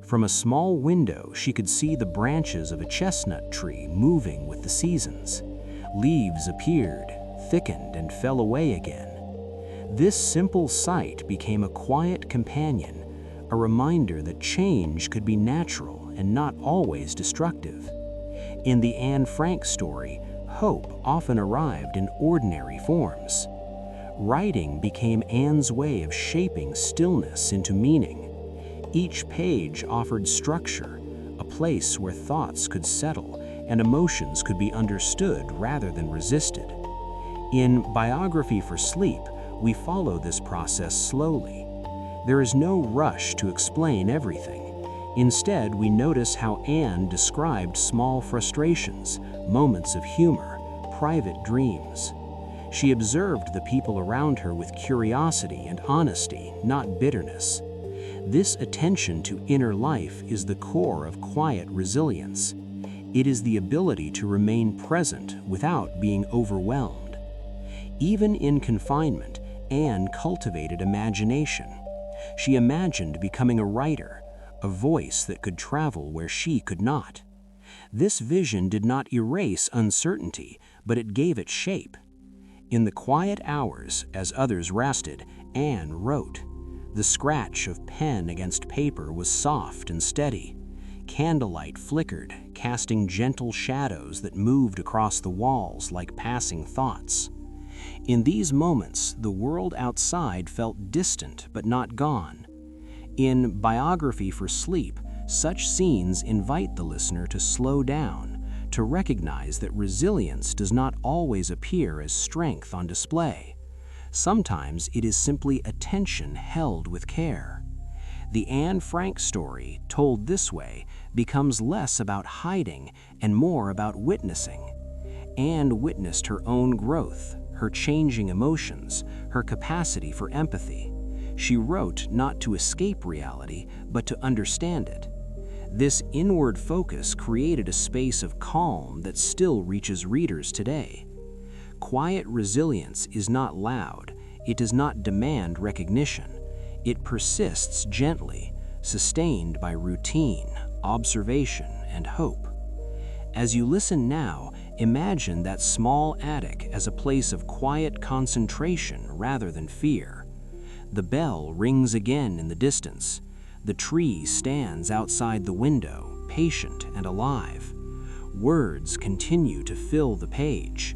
From a small window, she could see the branches of a chestnut tree moving with the seasons. Leaves appeared, thickened, and fell away again. This simple sight became a quiet companion, a reminder that change could be natural and not always destructive. In the Anne Frank story, hope often arrived in ordinary forms. Writing became Anne's way of shaping stillness into meaning. Each page offered structure, a place where thoughts could settle and emotions could be understood rather than resisted. In Biography for Sleep, we follow this process slowly. There is no rush to explain everything. Instead, we notice how Anne described small frustrations, moments of humor, private dreams. She observed the people around her with curiosity and honesty, not bitterness. This attention to inner life is the core of quiet resilience. It is the ability to remain present without being overwhelmed. Even in confinement, Anne cultivated imagination. She imagined becoming a writer, a voice that could travel where she could not. This vision did not erase uncertainty, but it gave it shape. In the quiet hours, as others rested, Anne wrote. The scratch of pen against paper was soft and steady. Candlelight flickered, casting gentle shadows that moved across the walls like passing thoughts. In these moments, the world outside felt distant but not gone. In Biography for Sleep, such scenes invite the listener to slow down, to recognize that resilience does not always appear as strength on display. Sometimes it is simply attention held with care. The Anne Frank story, told this way, becomes less about hiding and more about witnessing. Anne witnessed her own growth, her changing emotions, her capacity for empathy. She wrote not to escape reality, but to understand it. This inward focus created a space of calm that still reaches readers today. Quiet resilience is not loud. It does not demand recognition. It persists gently, sustained by routine, observation, and hope. As you listen now, imagine that small attic as a place of quiet concentration rather than fear. The bell rings again in the distance. The tree stands outside the window, patient and alive. Words continue to fill the page.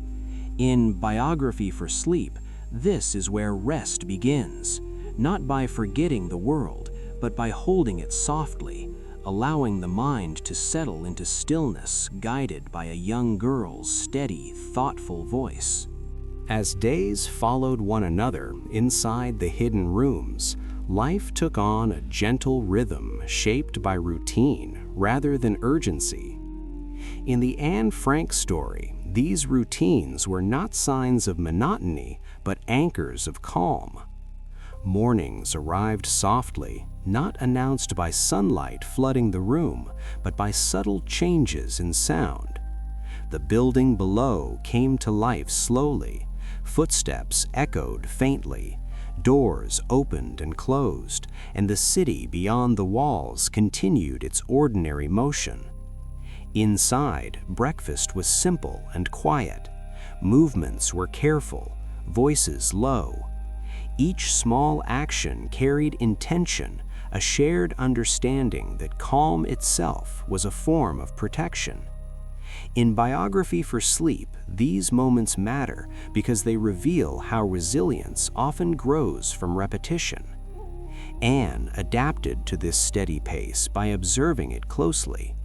In Biography for Sleep, this is where rest begins, not by forgetting the world, but by holding it softly, allowing the mind to settle into stillness guided by a young girl's steady, thoughtful voice. As days followed one another inside the hidden rooms, life took on a gentle rhythm shaped by routine rather than urgency. In the Anne Frank story, these routines were not signs of monotony, but anchors of calm. Mornings arrived softly, not announced by sunlight flooding the room, but by subtle changes in sound. The building below came to life slowly. Footsteps echoed faintly. Doors opened and closed, and the city beyond the walls continued its ordinary motion. Inside, breakfast was simple and quiet. Movements were careful, voices low. Each small action carried intention, a shared understanding that calm itself was a form of protection. In Biography for Sleep, these moments matter because they reveal how resilience often grows from repetition. Anne adapted to this steady pace by observing it closely.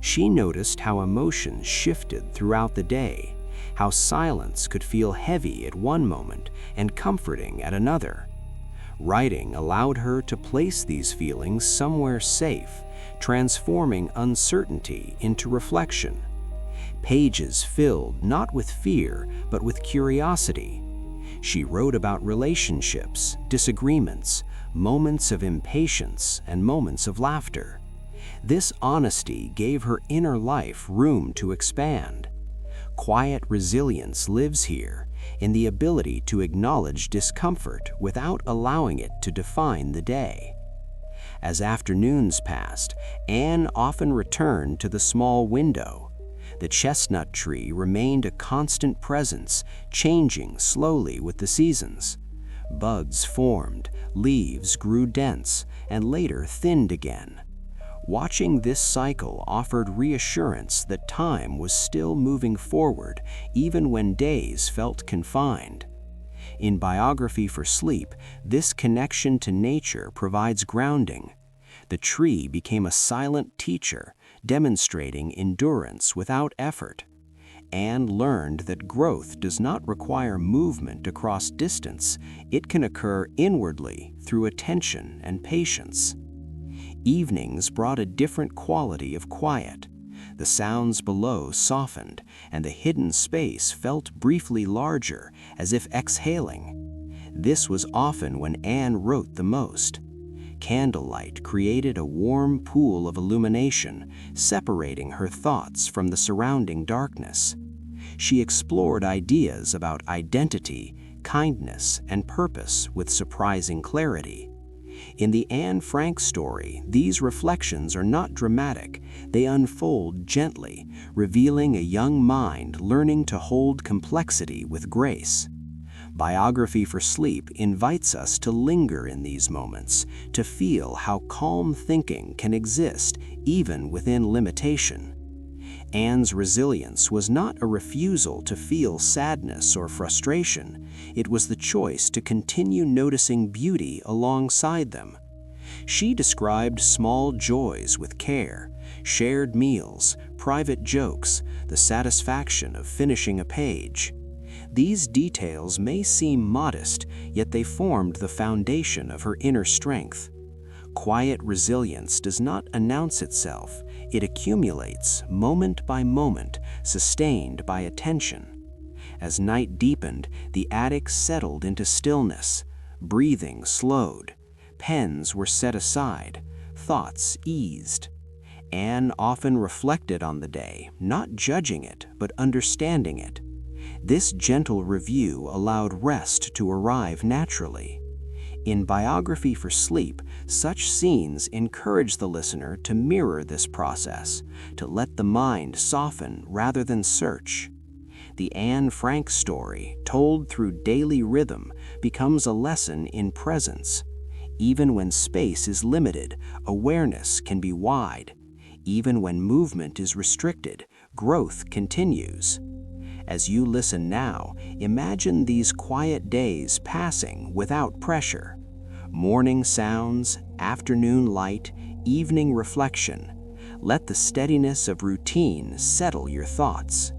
She noticed how emotions shifted throughout the day, how silence could feel heavy at one moment and comforting at another. Writing allowed her to place these feelings somewhere safe, transforming uncertainty into reflection. Pages filled not with fear, but with curiosity. She wrote about relationships, disagreements, moments of impatience, and moments of laughter. This honesty gave her inner life room to expand. Quiet resilience lives here, in the ability to acknowledge discomfort without allowing it to define the day. As afternoons passed, Anne often returned to the small window. The chestnut tree remained a constant presence, changing slowly with the seasons. Buds formed, leaves grew dense, and later thinned again. Watching this cycle offered reassurance that time was still moving forward, even when days felt confined. In Biography for Sleep, this connection to nature provides grounding. The tree became a silent teacher, demonstrating endurance without effort. Anne learned that growth does not require movement across distance. It can occur inwardly through attention and patience. Evenings brought a different quality of quiet. The sounds below softened, and the hidden space felt briefly larger, as if exhaling. This was often when Anne wrote the most. Candlelight created a warm pool of illumination, separating her thoughts from the surrounding darkness. She explored ideas about identity, kindness, and purpose with surprising clarity. In the Anne Frank story, these reflections are not dramatic. They unfold gently, revealing a young mind learning to hold complexity with grace. Biography for Sleep invites us to linger in these moments, to feel how calm thinking can exist even within limitation. Anne's resilience was not a refusal to feel sadness or frustration. It was the choice to continue noticing beauty alongside them. She described small joys with care, shared meals, private jokes, the satisfaction of finishing a page. These details may seem modest, yet they formed the foundation of her inner strength. Quiet resilience does not announce itself. It accumulates moment by moment, sustained by attention. As night deepened, the attic settled into stillness. Breathing slowed. Pens were set aside. Thoughts eased. Anne often reflected on the day, not judging it, but understanding it. This gentle review allowed rest to arrive naturally. In Biography for Sleep, such scenes encourage the listener to mirror this process, to let the mind soften rather than search. The Anne Frank story, told through daily rhythm, becomes a lesson in presence. Even when space is limited, awareness can be wide. Even when movement is restricted, growth continues. As you listen now, imagine these quiet days passing without pressure. Morning sounds, afternoon light, evening reflection. Let the steadiness of routine settle your thoughts.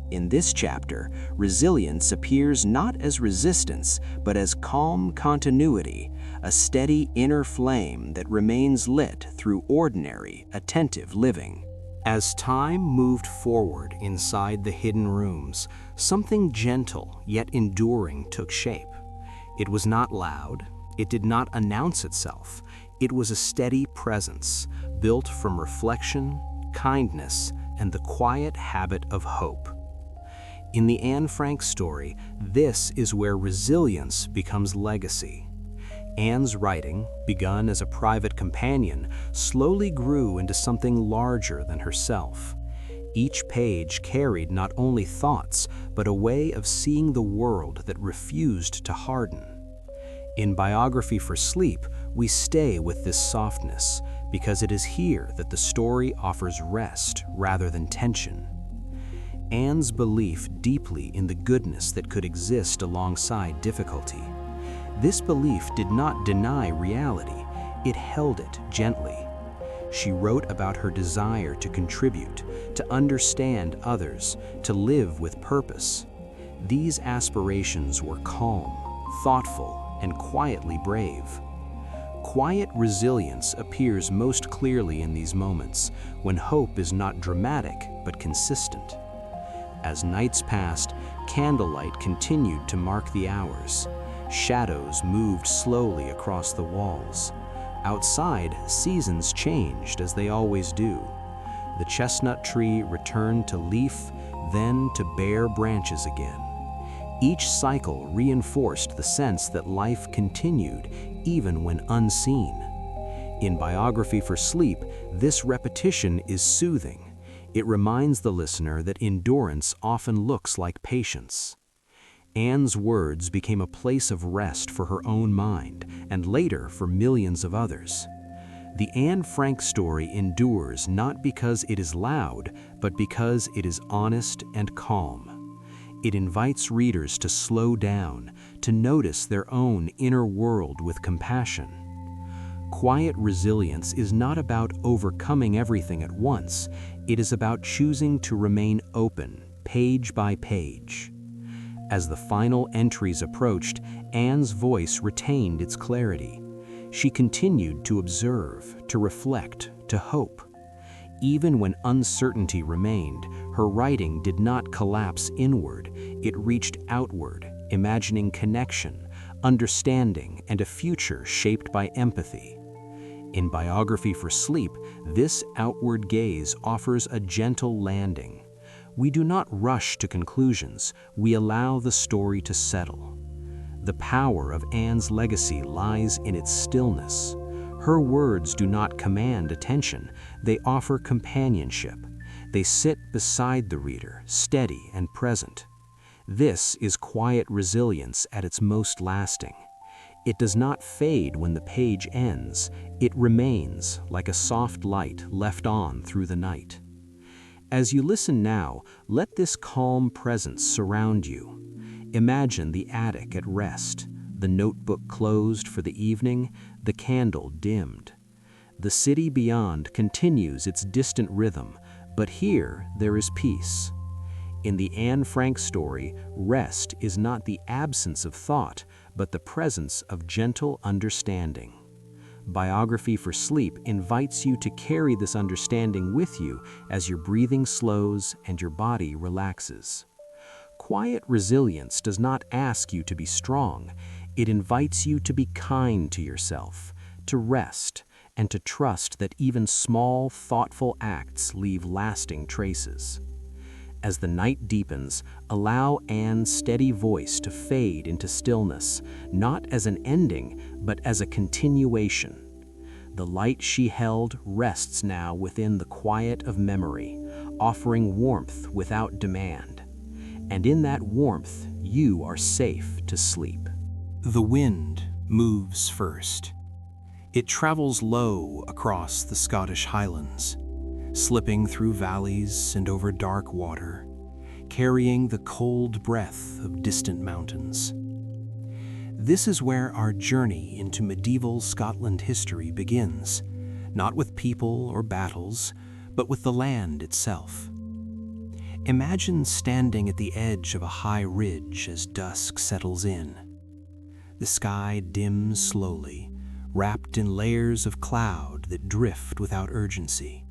In this chapter, resilience appears not as resistance, but as calm continuity, a steady inner flame that remains lit through ordinary, attentive living. As time moved forward inside the hidden rooms, something gentle yet enduring took shape. It was not loud. It did not announce itself. It was a steady presence, built from reflection, kindness, and the quiet habit of hope. In the Anne Frank story, this is where resilience becomes legacy. Anne's writing, begun as a private companion, slowly grew into something larger than herself. Each page carried not only thoughts, but a way of seeing the world that refused to harden. In Biography for Sleep, we stay with this softness, because it is here that the story offers rest rather than tension. Anne's belief deeply in the goodness that could exist alongside difficulty. This belief did not deny reality, it held it gently. She wrote about her desire to contribute, to understand others, to live with purpose. These aspirations were calm, thoughtful, and quietly brave. Quiet resilience appears most clearly in these moments, when hope is not dramatic but consistent. As nights passed, candlelight continued to mark the hours. Shadows moved slowly across the walls. Outside, seasons changed as they always do. The chestnut tree returned to leaf, then to bare branches again. Each cycle reinforced the sense that life continued, even when unseen. In Biography for Sleep, this repetition is soothing. It reminds the listener that endurance often looks like patience. Anne's words became a place of rest for her own mind, and later for millions of others. The Anne Frank story endures not because it is loud, but because it is honest and calm. It invites readers to slow down, to notice their own inner world with compassion. Quiet resilience is not about overcoming everything at once. It is about choosing to remain open, page by page. As the final entries approached, Anne's voice retained its clarity. She continued to observe, to reflect, to hope. Even when uncertainty remained, her writing did not collapse inward. It reached outward, imagining connection, understanding, and a future shaped by empathy. In Biography for Sleep, this outward gaze offers a gentle landing. We do not rush to conclusions, we allow the story to settle. The power of Anne's legacy lies in its stillness. Her words do not command attention, they offer companionship. They sit beside the reader, steady and present. This is quiet resilience at its most lasting. It does not fade when the page ends, it remains like a soft light left on through the night. As you listen now, let this calm presence surround you. Imagine the attic at rest, the notebook closed for the evening, the candle dimmed. The city beyond continues its distant rhythm, but here there is peace. In the Anne Frank story, rest is not the absence of thought, but the presence of gentle understanding. Biography for Sleep invites you to carry this understanding with you as your breathing slows and your body relaxes. Quiet resilience does not ask you to be strong. It invites you to be kind to yourself, to rest, and to trust that even small, thoughtful acts leave lasting traces. As the night deepens, allow Anne's steady voice to fade into stillness, not as an ending, but as a continuation. The light she held rests now within the quiet of memory, offering warmth without demand. And in that warmth, you are safe to sleep. The wind moves first. It travels low across the Scottish Highlands, slipping through valleys and over dark water, carrying the cold breath of distant mountains. This is where our journey into medieval Scotland history begins, not with people or battles, but with the land itself. Imagine standing at the edge of a high ridge as dusk settles in. The sky dims slowly, wrapped in layers of cloud that drift without urgency.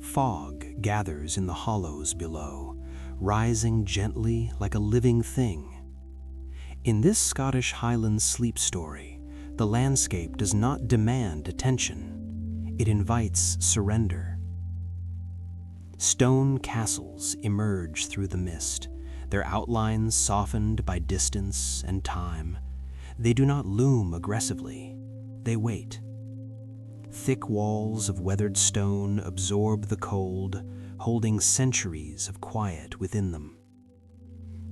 Fog gathers in the hollows below, rising gently like a living thing. In this Scottish Highlands sleep story, the landscape does not demand attention. It invites surrender. Stone castles emerge through the mist, their outlines softened by distance and time. They do not loom aggressively. They wait. Thick walls of weathered stone absorb the cold, holding centuries of quiet within them.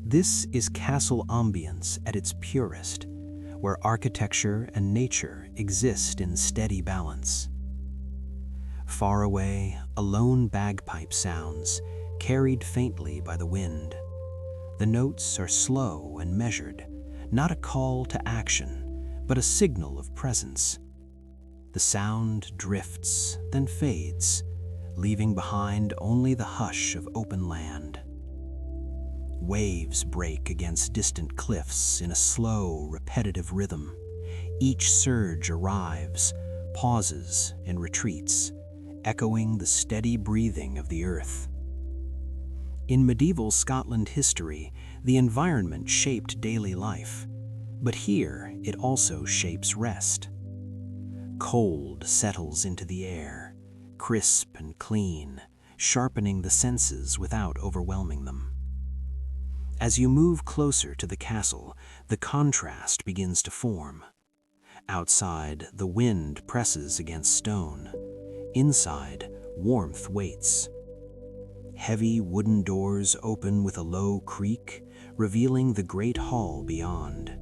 This is Castle Ambience at its purest, where architecture and nature exist in steady balance. Far away, a lone bagpipe sounds, carried faintly by the wind. The notes are slow and measured, not a call to action, but a signal of presence. The sound drifts, then fades, leaving behind only the hush of open land. Waves break against distant cliffs in a slow, repetitive rhythm. Each surge arrives, pauses, and retreats, echoing the steady breathing of the earth. In medieval Scotland history, the environment shaped daily life, but here it also shapes rest. Cold settles into the air, crisp and clean, sharpening the senses without overwhelming them. As you move closer to the castle, the contrast begins to form. Outside, the wind presses against stone. Inside, warmth waits. Heavy wooden doors open with a low creak, revealing the great hall beyond.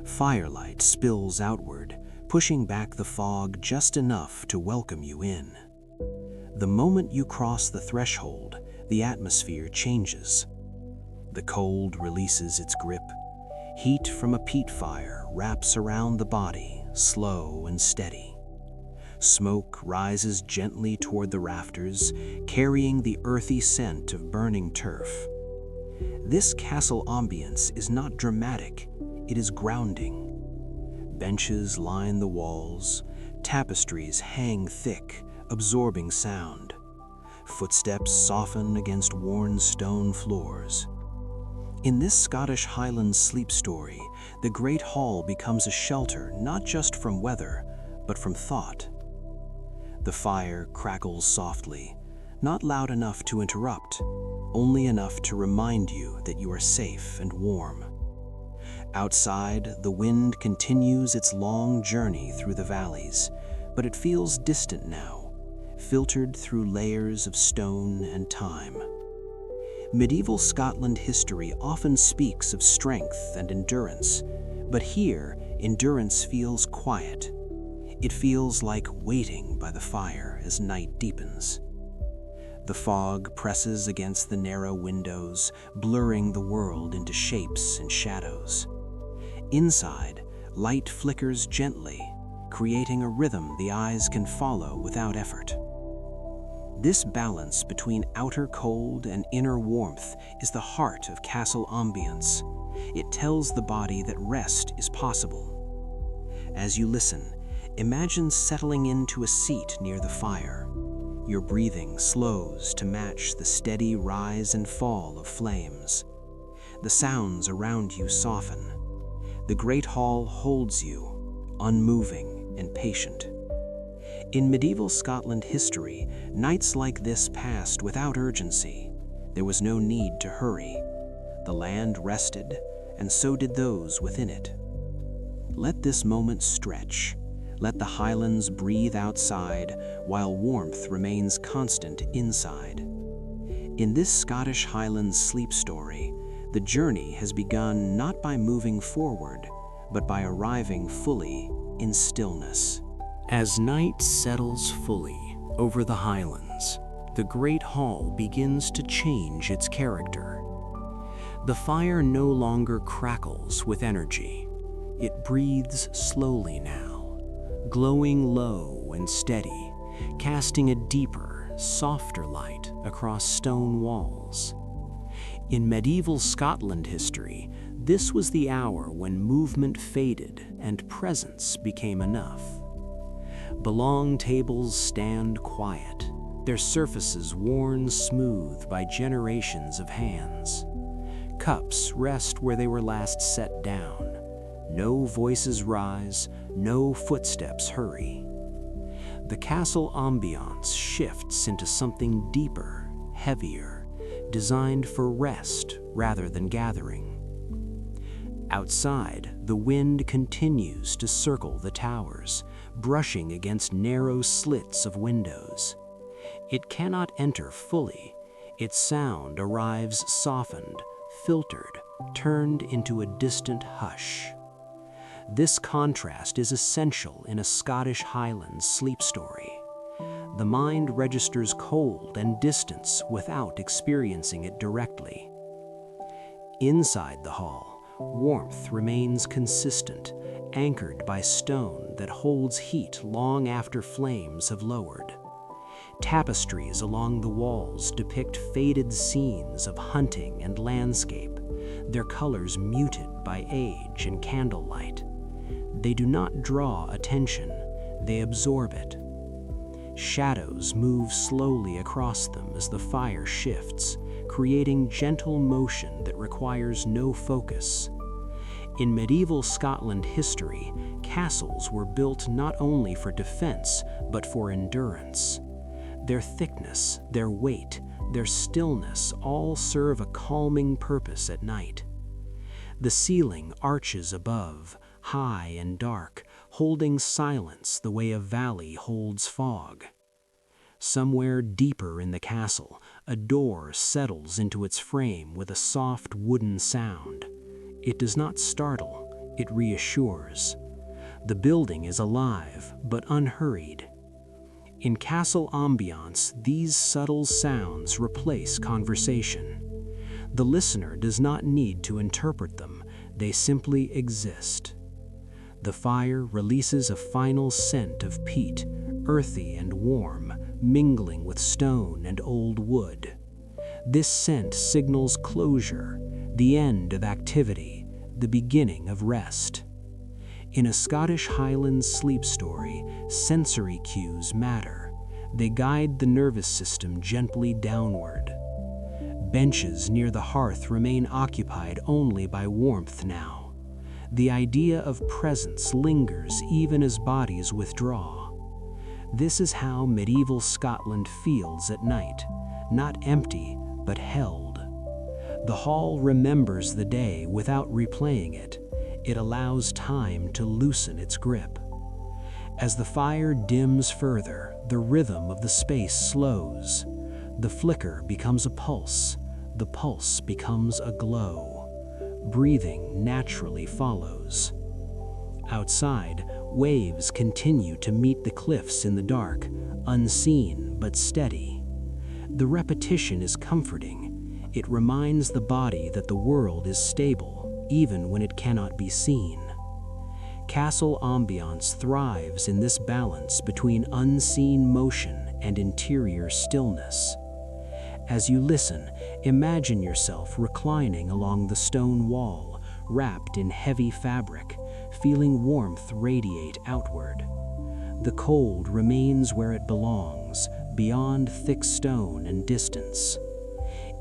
Firelight spills outward, pushing back the fog just enough to welcome you in. The moment you cross the threshold, the atmosphere changes. The cold releases its grip. Heat from a peat fire wraps around the body, slow and steady. Smoke rises gently toward the rafters, carrying the earthy scent of burning turf. This castle ambience is not dramatic, it is grounding. Benches line the walls, tapestries hang thick, absorbing sound. Footsteps soften against worn stone floors. In this Scottish Highlands sleep story, the Great Hall becomes a shelter not just from weather, but from thought. The fire crackles softly, not loud enough to interrupt, only enough to remind you that you are safe and warm. Outside, the wind continues its long journey through the valleys, but it feels distant now, filtered through layers of stone and time. Medieval Scotland history often speaks of strength and endurance, but here, endurance feels quiet. It feels like waiting by the fire as night deepens. The fog presses against the narrow windows, blurring the world into shapes and shadows. Inside, light flickers gently, creating a rhythm the eyes can follow without effort. This balance between outer cold and inner warmth is the heart of castle ambience. It tells the body that rest is possible. As you listen, imagine settling into a seat near the fire. Your breathing slows to match the steady rise and fall of flames. The sounds around you soften. The great hall holds you, unmoving and patient. In medieval Scotland history, nights like this passed without urgency. There was no need to hurry. The land rested, and so did those within it. Let this moment stretch. Let the Highlands breathe outside, while warmth remains constant inside. In this Scottish Highlands sleep story, the journey has begun not by moving forward, but by arriving fully in stillness. As night settles fully over the Highlands, the Great Hall begins to change its character. The fire no longer crackles with energy. It breathes slowly now, glowing low and steady, casting a deeper, softer light across stone walls. In medieval Scotland history, this was the hour when movement faded and presence became enough. The long tables stand quiet, their surfaces worn smooth by generations of hands. Cups rest where they were last set down. No voices rise, no footsteps hurry. The castle ambiance shifts into something deeper, heavier, designed for rest rather than gathering. Outside, the wind continues to circle the towers, brushing against narrow slits of windows. It cannot enter fully. Its sound arrives softened, filtered, turned into a distant hush. This contrast is essential in a Scottish Highlands sleep story. The mind registers cold and distance without experiencing it directly. Inside the hall, warmth remains consistent, anchored by stone that holds heat long after flames have lowered. Tapestries along the walls depict faded scenes of hunting and landscape, their colors muted by age and candlelight. They do not draw attention, they absorb it. Shadows move slowly across them as the fire shifts, creating gentle motion that requires no focus. In medieval Scotland history, castles were built not only for defense, but for endurance. Their thickness, their weight, their stillness all serve a calming purpose at night. The ceiling arches above, high and dark, holding silence the way a valley holds fog. Somewhere deeper in the castle, a door settles into its frame with a soft wooden sound. It does not startle, it reassures. The building is alive, but unhurried. In castle ambience, these subtle sounds replace conversation. The listener does not need to interpret them, they simply exist. The fire releases a final scent of peat, earthy and warm, mingling with stone and old wood. This scent signals closure, the end of activity, the beginning of rest. In a Scottish Highlands sleep story, sensory cues matter. They guide the nervous system gently downward. Benches near the hearth remain occupied only by warmth now. The idea of presence lingers even as bodies withdraw. This is how medieval Scotland feels at night, not empty, but held. The hall remembers the day without replaying it. It allows time to loosen its grip. As the fire dims further, the rhythm of the space slows. The flicker becomes a pulse. The pulse becomes a glow. Breathing naturally follows. Outside, waves continue to meet the cliffs in the dark, unseen but steady. The repetition is comforting. It reminds the body that the world is stable, even when it cannot be seen. Castle ambience thrives in this balance between unseen motion and interior stillness. As you listen, imagine yourself reclining along the stone wall, wrapped in heavy fabric, feeling warmth radiate outward. The cold remains where it belongs, beyond thick stone and distance.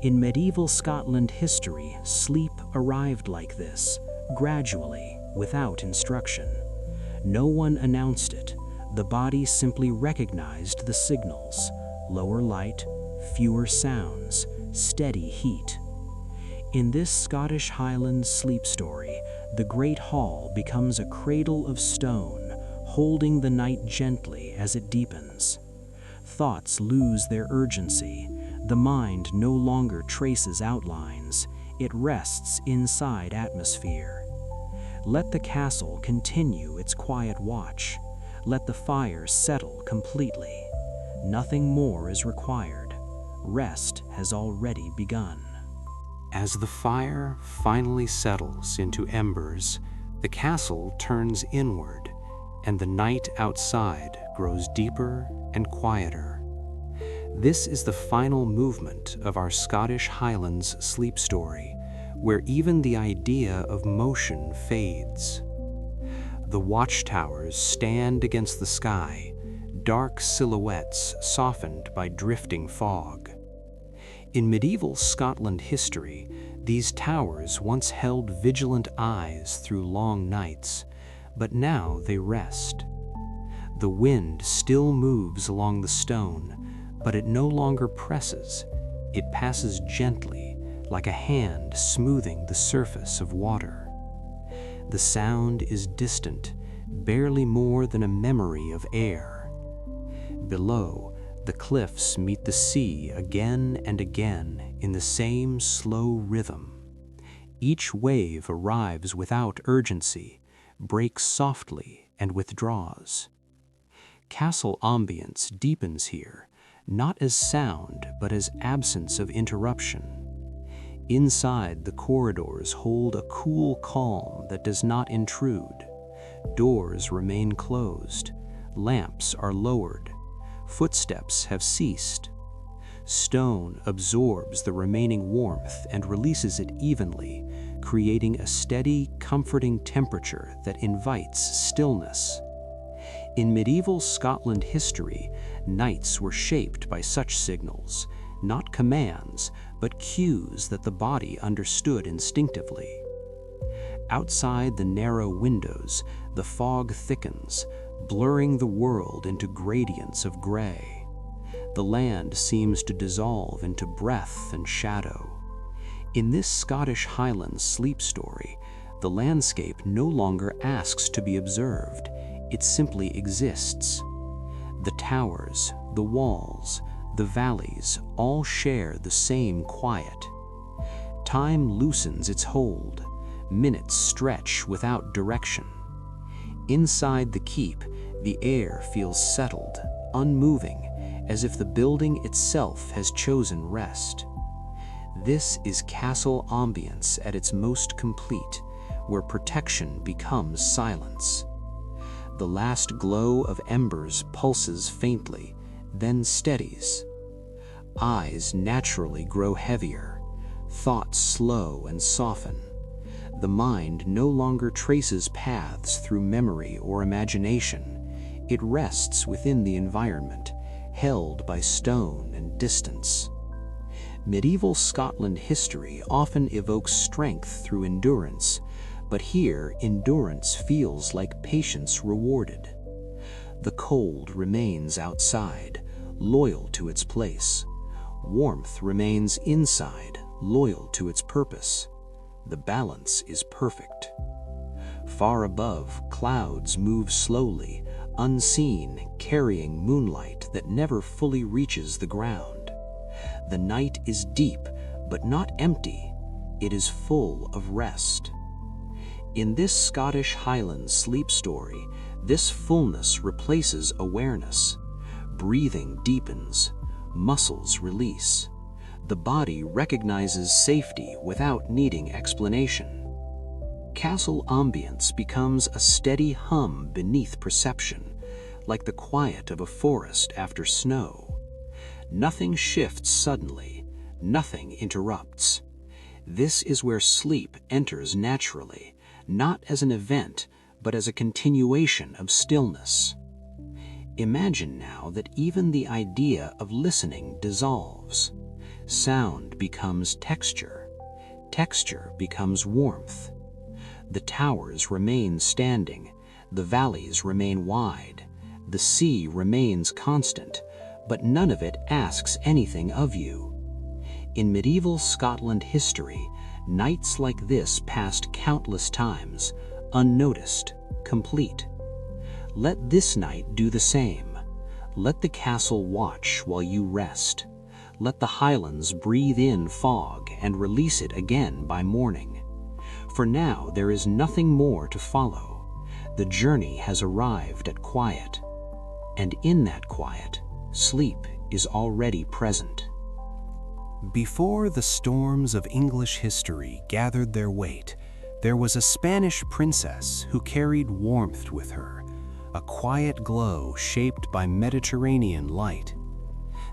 In medieval Scotland history, sleep arrived like this, gradually, without instruction. No one announced it. The body simply recognized the signals: lower light, fewer sounds, steady heat. In this Scottish Highlands sleep story, the great hall becomes a cradle of stone, holding the night gently as it deepens. Thoughts lose their urgency. The mind no longer traces outlines. It rests inside atmosphere. Let the castle continue its quiet watch. Let the fire settle completely. Nothing more is required. Rest has already begun. As the fire finally settles into embers, the castle turns inward, and the night outside grows deeper and quieter. This is the final movement of our Scottish Highlands sleep story, where even the idea of motion fades. The watchtowers stand against the sky, dark silhouettes softened by drifting fog. In medieval Scotland history, these towers once held vigilant eyes through long nights, but now they rest. The wind still moves along the stone, but it no longer presses. It passes gently, like a hand smoothing the surface of water. The sound is distant, barely more than a memory of air. Below, the cliffs meet the sea again and again in the same slow rhythm. Each wave arrives without urgency, breaks softly, and withdraws. Castle ambience deepens here, not as sound, but as absence of interruption. Inside, the corridors hold a cool calm that does not intrude. Doors remain closed. Lamps are lowered. Footsteps have ceased. Stone absorbs the remaining warmth and releases it evenly, creating a steady, comforting temperature that invites stillness. In medieval Scotland history, nights were shaped by such signals, not commands, but cues that the body understood instinctively. Outside the narrow windows, the fog thickens, blurring the world into gradients of gray. The land seems to dissolve into breath and shadow. In this Scottish Highlands sleep story, the landscape no longer asks to be observed, it simply exists. The towers, The walls, the valleys, all share the same quiet. Time loosens its hold. Minutes stretch without direction. Inside the keep, the air feels settled, unmoving, as if the building itself has chosen rest. This is Castle Ambience at its most complete, where protection becomes silence. The last glow of embers pulses faintly, then steadies. Eyes naturally grow heavier, thoughts slow and soften. The mind no longer traces paths through memory or imagination. It rests within the environment, held by stone and distance. Medieval Scotland history often evokes strength through endurance, but here endurance feels like patience rewarded. The cold remains outside, loyal to its place. Warmth remains inside, loyal to its purpose. The balance is perfect. Far above, clouds move slowly, unseen, carrying moonlight that never fully reaches the ground. The night is deep, but not empty. It is full of rest. In this Scottish Highlands sleep story, this fullness replaces awareness. Breathing deepens, muscles release. The body recognizes safety without needing explanation. Castle Ambience becomes a steady hum beneath perception, like the quiet of a forest after snow. Nothing shifts suddenly, nothing interrupts. This is where sleep enters naturally, not as an event, but as a continuation of stillness. Imagine now that even the idea of listening dissolves. Sound becomes texture. Texture becomes warmth. The towers remain standing. The valleys remain wide. The sea remains constant, but none of it asks anything of you. In medieval Scotland history, nights like this passed countless times, unnoticed, complete. Let this night do the same. Let the castle watch while you rest. Let the Highlands breathe in fog and release it again by morning. For now there is nothing more to follow. The journey has arrived at quiet. And in that quiet, sleep is already present. Before the storms of English history gathered their weight, there was a Spanish princess who carried warmth with her, a quiet glow shaped by Mediterranean light.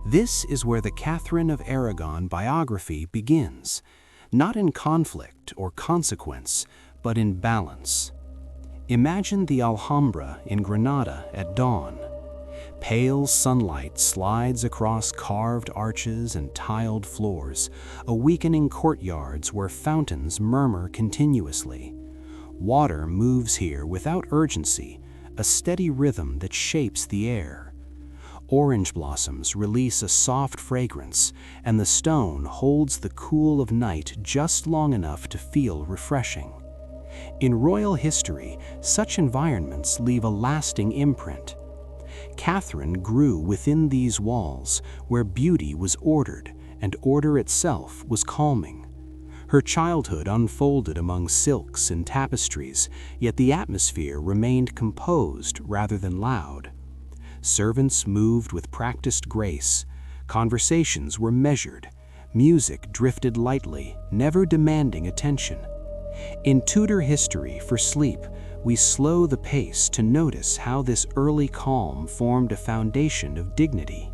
This is where the Catherine of Aragon biography begins, not in conflict or consequence, but in balance. Imagine the Alhambra in Granada at dawn. Pale sunlight slides across carved arches and tiled floors, awakening courtyards where fountains murmur continuously. Water moves here without urgency, a steady rhythm that shapes the air. Orange blossoms release a soft fragrance, and the stone holds the cool of night just long enough to feel refreshing. In royal history, such environments leave a lasting imprint. Catherine grew within these walls, where beauty was ordered, and order itself was calming. Her childhood unfolded among silks and tapestries, yet the atmosphere remained composed rather than loud. Servants moved with practiced grace. Conversations were measured. Music drifted lightly, never demanding attention. In Tudor history for sleep, we slow the pace to notice how this early calm formed a foundation of dignity.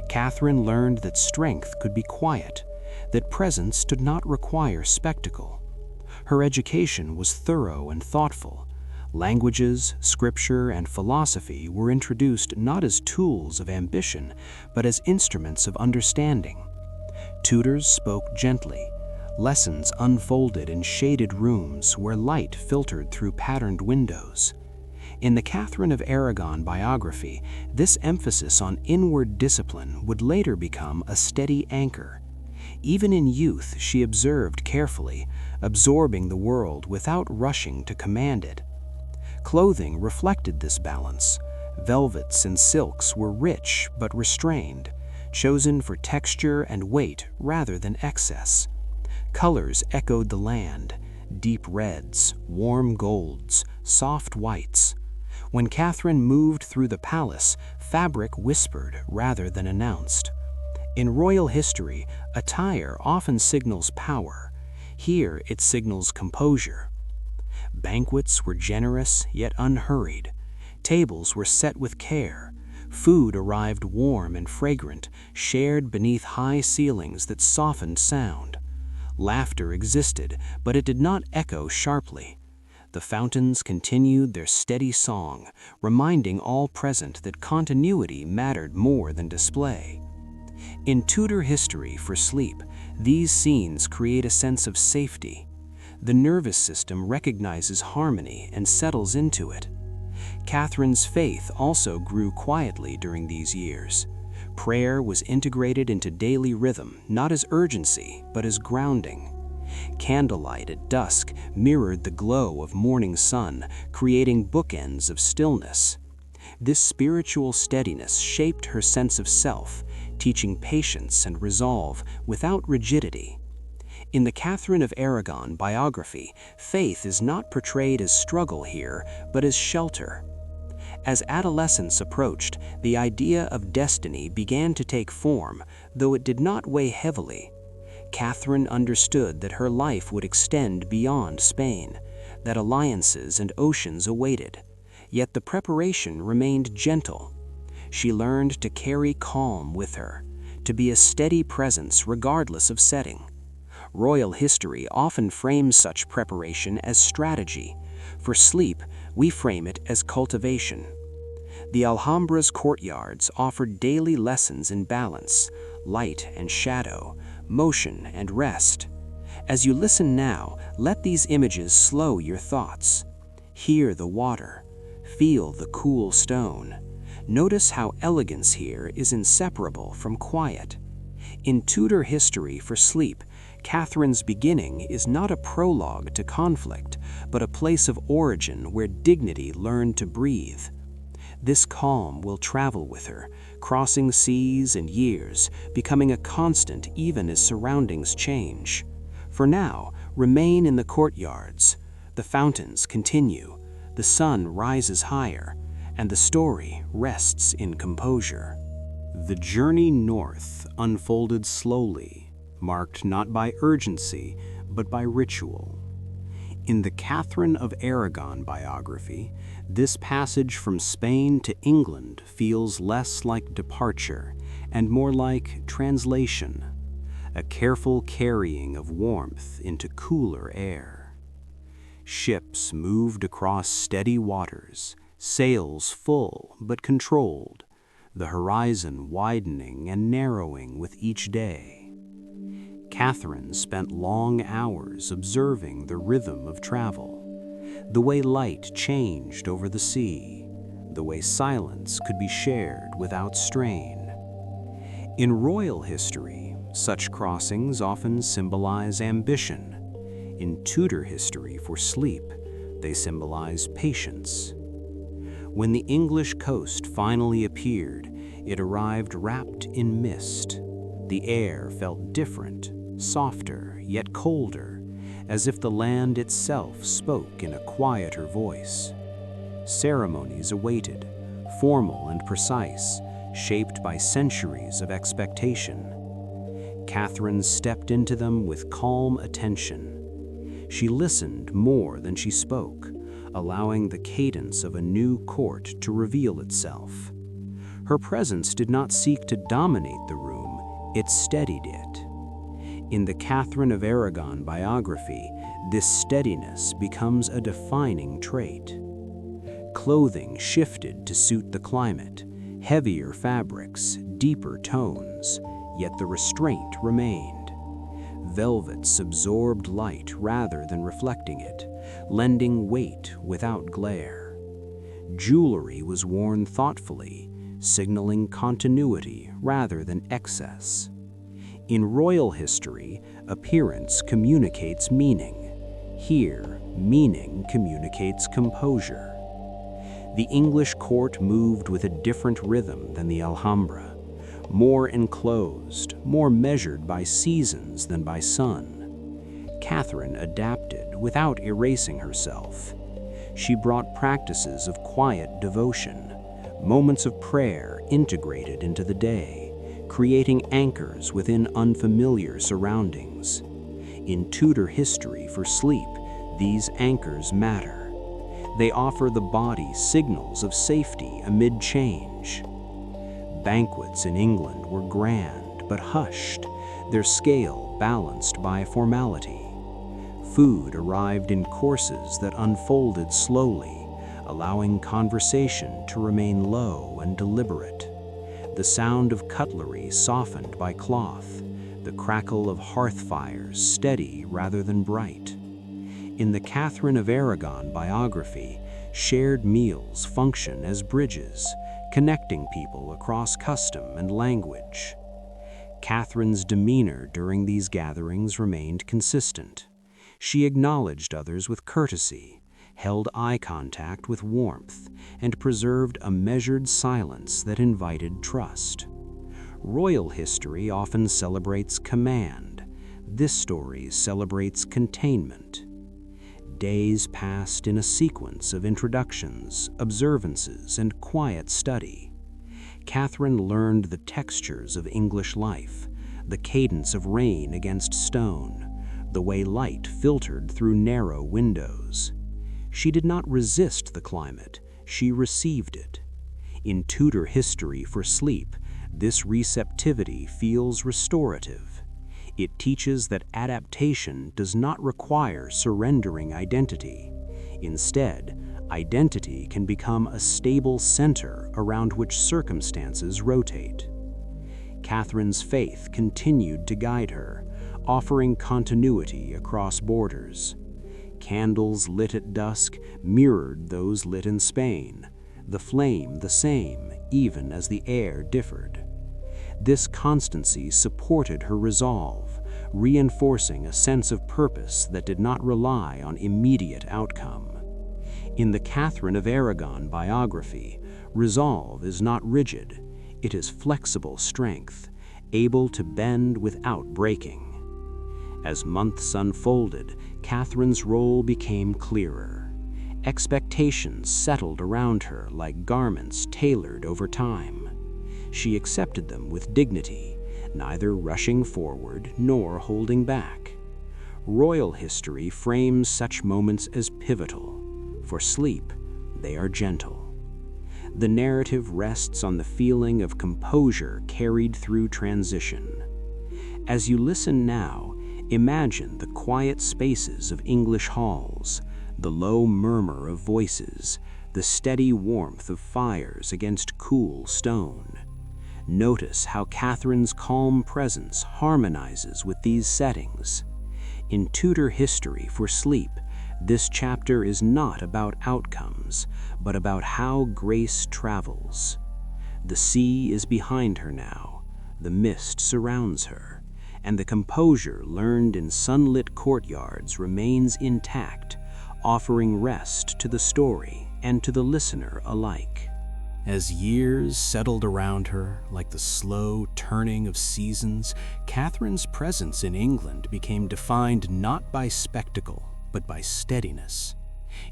Catherine learned that strength could be quiet, that presence did not require spectacle. Her education was thorough and thoughtful. Languages, scripture, and philosophy were introduced not as tools of ambition, but as instruments of understanding. Tutors spoke gently. Lessons unfolded in shaded rooms where light filtered through patterned windows. In the Catherine of Aragon biography, this emphasis on inward discipline would later become a steady anchor. Even in youth, she observed carefully, absorbing the world without rushing to command it. Clothing reflected this balance. Velvets and silks were rich but restrained, chosen for texture and weight rather than excess. Colors echoed the land, deep reds, warm golds, soft whites. When Catherine moved through the palace, fabric whispered rather than announced. In royal history, attire often signals power. Here it signals composure. Banquets were generous yet unhurried. Tables were set with care. Food arrived warm and fragrant, shared beneath high ceilings that softened sound. Laughter existed, but it did not echo sharply. The fountains continued their steady song, reminding all present that continuity mattered more than display. In Tudor history for sleep, these scenes create a sense of safety. The nervous system recognizes harmony and settles into it. Catherine's faith also grew quietly during these years. Prayer was integrated into daily rhythm, not as urgency, but as grounding. Candlelight at dusk mirrored the glow of morning sun, creating bookends of stillness. This spiritual steadiness shaped her sense of self, teaching patience and resolve without rigidity. In the Catherine of Aragon biography, faith is not portrayed as struggle here, but as shelter. As adolescence approached, the idea of destiny began to take form, though it did not weigh heavily. Catherine understood that her life would extend beyond Spain, that alliances and oceans awaited. Yet the preparation remained gentle. She learned to carry calm with her, to be a steady presence regardless of setting. Royal history often frames such preparation as strategy. For sleep, we frame it as cultivation. The Alhambra's courtyards offered daily lessons in balance, light and shadow, motion and rest. As you listen now, let these images slow your thoughts. Hear the water. Feel the cool stone. Notice how elegance here is inseparable from quiet. In Tudor history for sleep, Catherine's beginning is not a prologue to conflict, but a place of origin where dignity learned to breathe. This calm will travel with her, crossing seas and years, becoming a constant even as surroundings change. For now, remain in the courtyards. The fountains continue, the sun rises higher, and the story rests in composure. The journey north unfolded slowly, marked not by urgency, but by ritual. In the Catherine of Aragon biography, this passage from Spain to England feels less like departure and more like translation, a careful carrying of warmth into cooler air. Ships moved across steady waters, sails full but controlled, the horizon widening and narrowing with each day. Catherine spent long hours observing the rhythm of travel, the way light changed over the sea, the way silence could be shared without strain. In royal history, such crossings often symbolize ambition. In Tudor history for sleep, they symbolize patience. When the English coast finally appeared, it arrived wrapped in mist. The air felt different, softer yet colder, as if the land itself spoke in a quieter voice. Ceremonies awaited, formal and precise, shaped by centuries of expectation. Catherine stepped into them with calm attention. She listened more than she spoke, allowing the cadence of a new court to reveal itself. Her presence did not seek to dominate the room, it steadied it. In the Catherine of Aragon biography, this steadiness becomes a defining trait. Clothing shifted to suit the climate, heavier fabrics, deeper tones, yet the restraint remained. Velvets absorbed light rather than reflecting it, lending weight without glare. Jewelry was worn thoughtfully, signaling continuity rather than excess. In royal history, appearance communicates meaning. Here, meaning communicates composure. The English court moved with a different rhythm than the Alhambra, more enclosed, more measured by seasons than by sun. Catherine adapted without erasing herself. She brought practices of quiet devotion, moments of prayer integrated into the day, creating anchors within unfamiliar surroundings. In Tudor history for sleep, these anchors matter. They offer the body signals of safety amid change. Banquets in England were grand but hushed, their scale balanced by formality. Food arrived in courses that unfolded slowly, allowing conversation to remain low and deliberate. The sound of cutlery softened by cloth, the crackle of hearth fires steady rather than bright. In the Catherine of Aragon biography, shared meals function as bridges, connecting people across custom and language. Catherine's demeanor during these gatherings remained consistent. She acknowledged others with courtesy, held eye contact with warmth, and preserved a measured silence that invited trust. Royal history often celebrates command. This story celebrates containment. Days passed in a sequence of introductions, observances, and quiet study. Catherine learned the textures of English life, the cadence of rain against stone, the way light filtered through narrow windows. She did not resist the climate, she received it. In Tudor history for sleep, this receptivity feels restorative. It teaches that adaptation does not require surrendering identity. Instead, identity can become a stable center around which circumstances rotate. Catherine's faith continued to guide her, offering continuity across borders. Candles lit at dusk mirrored those lit in Spain, the flame the same, even as the air differed. This constancy supported her resolve, reinforcing a sense of purpose that did not rely on immediate outcome. In the Catherine of Aragon biography, resolve is not rigid, it is flexible strength, able to bend without breaking. As months unfolded, Catherine's role became clearer. Expectations settled around her like garments tailored over time. She accepted them with dignity, neither rushing forward nor holding back. Royal history frames such moments as pivotal. For sleep, they are gentle. The narrative rests on the feeling of composure carried through transition. As you listen now, imagine the quiet spaces of English halls, the low murmur of voices, the steady warmth of fires against cool stone. Notice how Catherine's calm presence harmonizes with these settings. In Tudor history for sleep, this chapter is not about outcomes, but about how grace travels. The sea is behind her now, the mist surrounds her, and the composure learned in sunlit courtyards remains intact, offering rest to the story and to the listener alike. As years settled around her, like the slow turning of seasons, Catherine's presence in England became defined not by spectacle, but by steadiness.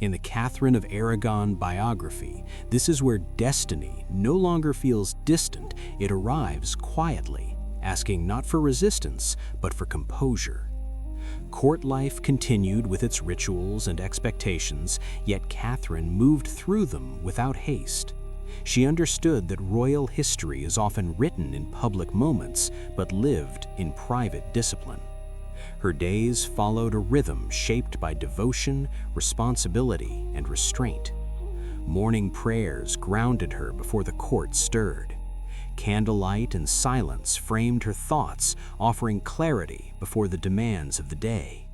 In the Catherine of Aragon biography, this is where destiny no longer feels distant, it arrives quietly, asking not for resistance, but for composure. Court life continued with its rituals and expectations, yet Catherine moved through them without haste. She understood that royal history is often written in public moments, but lived in private discipline. Her days followed a rhythm shaped by devotion, responsibility, and restraint. Morning prayers grounded her before the court stirred. Candlelight and silence framed her thoughts, offering clarity before the demands of the day.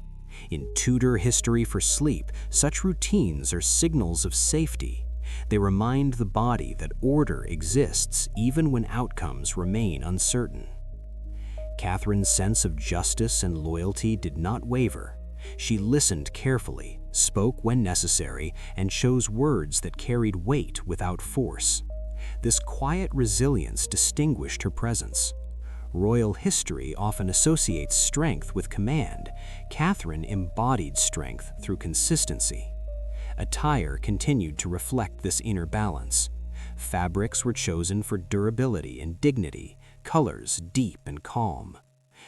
In Tudor history for sleep, such routines are signals of safety. They remind the body that order exists even when outcomes remain uncertain. Catherine's sense of justice and loyalty did not waver. She listened carefully, spoke when necessary, and chose words that carried weight without force. This quiet resilience distinguished her presence. Royal history often associates strength with command. Catherine embodied strength through consistency. Attire continued to reflect this inner balance. Fabrics were chosen for durability and dignity, colors deep and calm.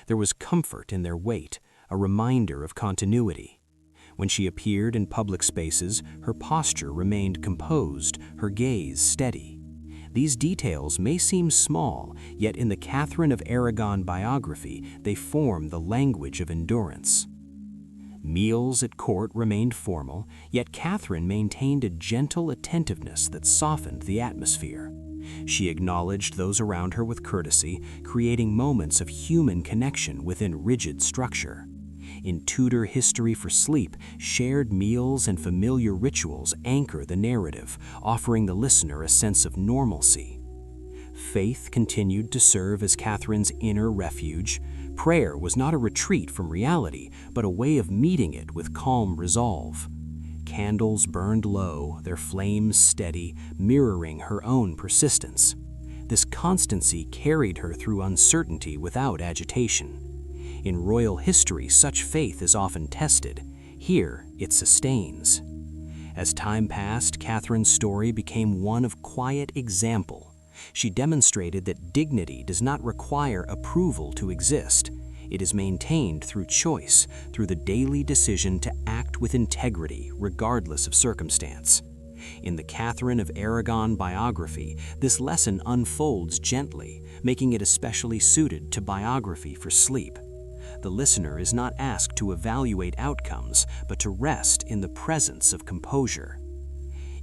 There was comfort in their weight, a reminder of continuity. When she appeared in public spaces, her posture remained composed, her gaze steady. These details may seem small, yet in the Catherine of Aragon biography, they form the language of endurance. Meals at court remained formal, yet Catherine maintained a gentle attentiveness that softened the atmosphere. She acknowledged those around her with courtesy, creating moments of human connection within rigid structure. In Tudor history for sleep, shared meals and familiar rituals anchor the narrative, offering the listener a sense of normalcy. Faith continued to serve as Catherine's inner refuge. Prayer was not a retreat from reality, but a way of meeting it with calm resolve. Candles burned low, their flames steady, mirroring her own persistence. This constancy carried her through uncertainty without agitation. In royal history, such faith is often tested. Here, it sustains. As time passed, Catherine's story became one of quiet example. She demonstrated that dignity does not require approval to exist. It is maintained through choice, through the daily decision to act with integrity, regardless of circumstance. In the Catherine of Aragon biography, this lesson unfolds gently, making it especially suited to biography for sleep. The listener is not asked to evaluate outcomes, but to rest in the presence of composure.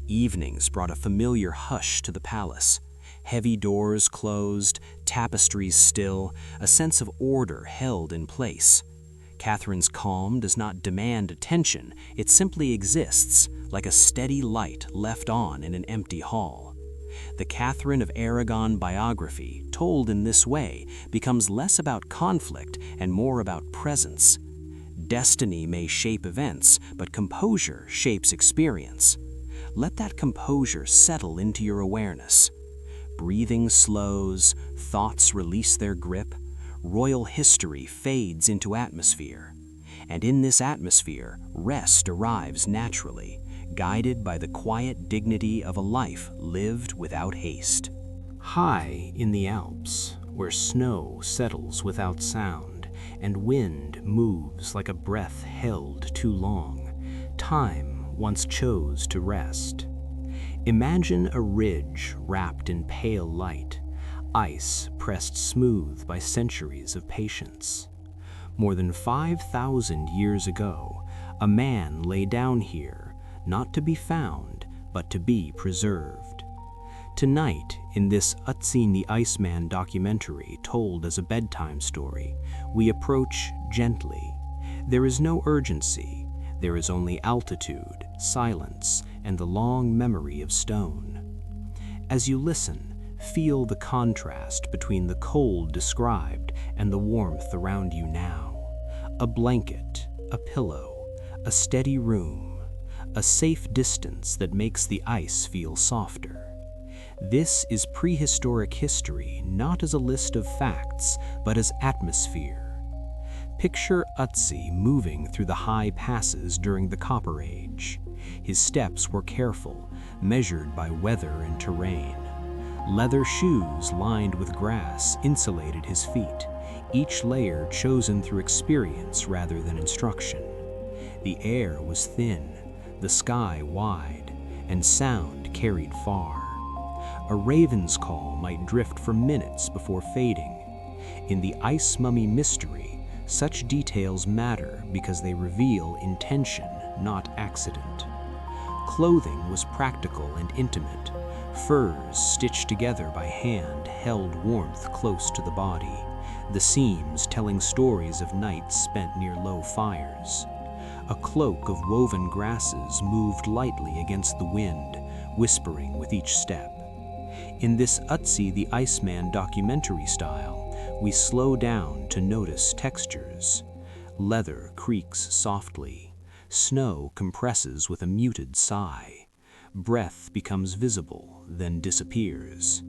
Evenings brought a familiar hush to the palace. Heavy doors closed, tapestries still, a sense of order held in place. Catherine's calm does not demand attention, it simply exists, like a steady light left on in an empty hall. The Catherine of Aragon biography, told in this way, becomes less about conflict and more about presence. Destiny may shape events, but composure shapes experience. Let that composure settle into your awareness. Breathing slows, thoughts release their grip, royal history fades into atmosphere. And in this atmosphere, rest arrives naturally, guided by the quiet dignity of a life lived without haste. High in the Alps, where snow settles without sound, and wind moves like a breath held too long, time once chose to rest. Imagine a ridge wrapped in pale light, ice pressed smooth by centuries of patience. More than 5,000 years ago, a man lay down here, not to be found, but to be preserved. Tonight, in this Ötzi the Iceman documentary told as a bedtime story, we approach gently. There is no urgency. There is only altitude, silence, and the long memory of stone. As you listen, feel the contrast between the cold described and the warmth around you now. A blanket, a pillow, a steady room, a safe distance that makes the ice feel softer. This is prehistoric history, not as a list of facts, but as atmosphere. Picture Ötzi moving through the high passes during the Copper Age. His steps were careful, measured by weather and terrain. Leather shoes lined with grass insulated his feet, each layer chosen through experience rather than instruction. The air was thin, the sky wide, and sound carried far. A raven's call might drift for minutes before fading. In the ice mummy mystery, such details matter because they reveal intention, not accident. Clothing was practical and intimate. Furs stitched together by hand held warmth close to the body, the seams telling stories of nights spent near low fires. A cloak of woven grasses moved lightly against the wind, whispering with each step. In this Ötzi the Iceman documentary style, we slow down to notice textures. Leather creaks softly. Snow compresses with a muted sigh. Breath becomes visible, then disappears.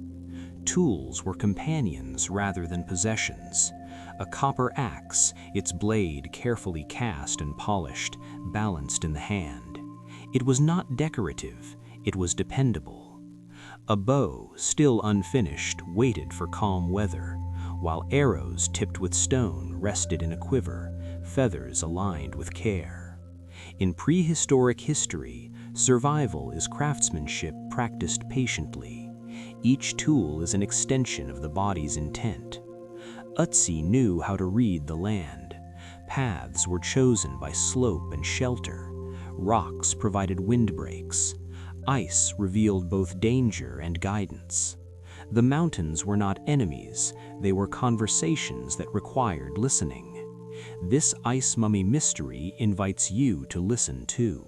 Tools were companions rather than possessions. A copper axe, its blade carefully cast and polished, balanced in the hand. It was not decorative, it was dependable. A bow, still unfinished, waited for calm weather, while arrows tipped with stone rested in a quiver, feathers aligned with care. In prehistoric history, survival is craftsmanship practiced patiently. Each tool is an extension of the body's intent. Ötzi knew how to read the land. Paths were chosen by slope and shelter. Rocks provided windbreaks. Ice revealed both danger and guidance. The mountains were not enemies, they were conversations that required listening. This ice mummy mystery invites you to listen too.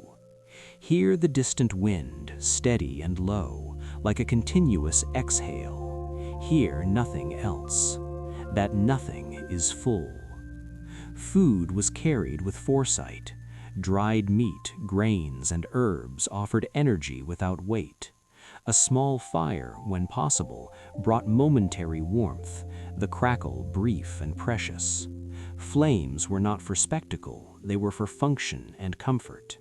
Hear the distant wind, steady and low, like a continuous exhale. Hear nothing else. That nothing is full. Food was carried with foresight. Dried meat, grains, and herbs offered energy without weight. A small fire, when possible, brought momentary warmth, the crackle brief and precious. Flames were not for spectacle, they were for function and comfort.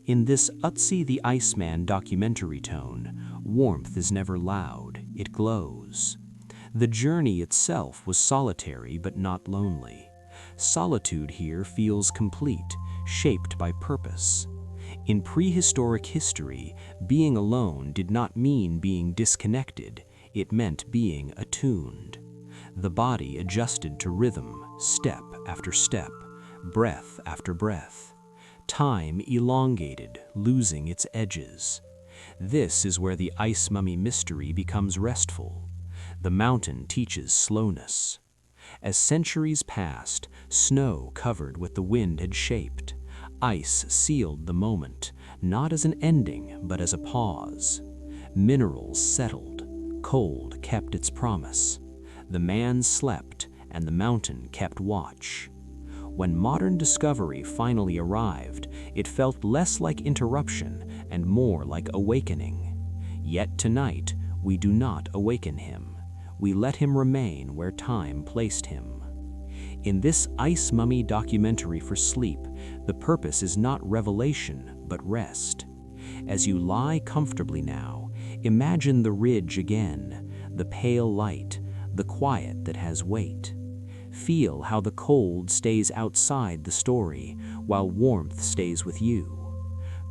In this Ötzi the Iceman documentary tone, warmth is never loud, it glows. The journey itself was solitary but not lonely. Solitude here feels complete, shaped by purpose. In prehistoric history, being alone did not mean being disconnected, it meant being attuned. The body adjusted to rhythm, step after step, breath after breath. Time elongated, losing its edges. This is where the ice mummy mystery becomes restful. The mountain teaches slowness. As centuries passed, snow covered what the wind had shaped. Ice sealed the moment, not as an ending, but as a pause. Minerals settled. Cold kept its promise. The man slept, and the mountain kept watch. When modern discovery finally arrived, it felt less like interruption and more like awakening. Yet tonight, we do not awaken him. We let him remain where time placed him. In this ice mummy documentary for sleep, the purpose is not revelation, but rest. As you lie comfortably now, imagine the ridge again, the pale light, the quiet that has weight. Feel how the cold stays outside the story, while warmth stays with you.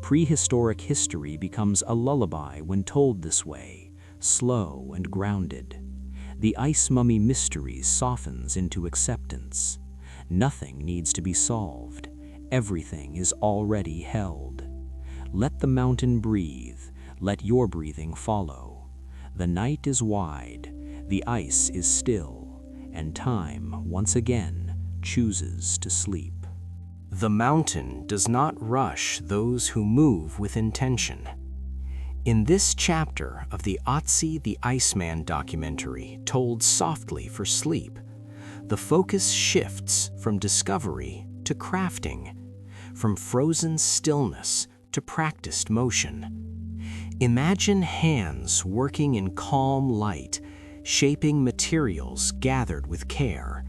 Prehistoric history becomes a lullaby when told this way, slow and grounded. The ice mummy mystery softens into acceptance. Nothing needs to be solved. Everything is already held. Let the mountain breathe. Let your breathing follow. The night is wide. The ice is still. And time, once again, chooses to sleep. The mountain does not rush those who move with intention. In this chapter of the Ötzi the Iceman documentary, told softly for sleep, the focus shifts from discovery to crafting, from frozen stillness to practiced motion. Imagine hands working in calm light, shaping materials gathered with care.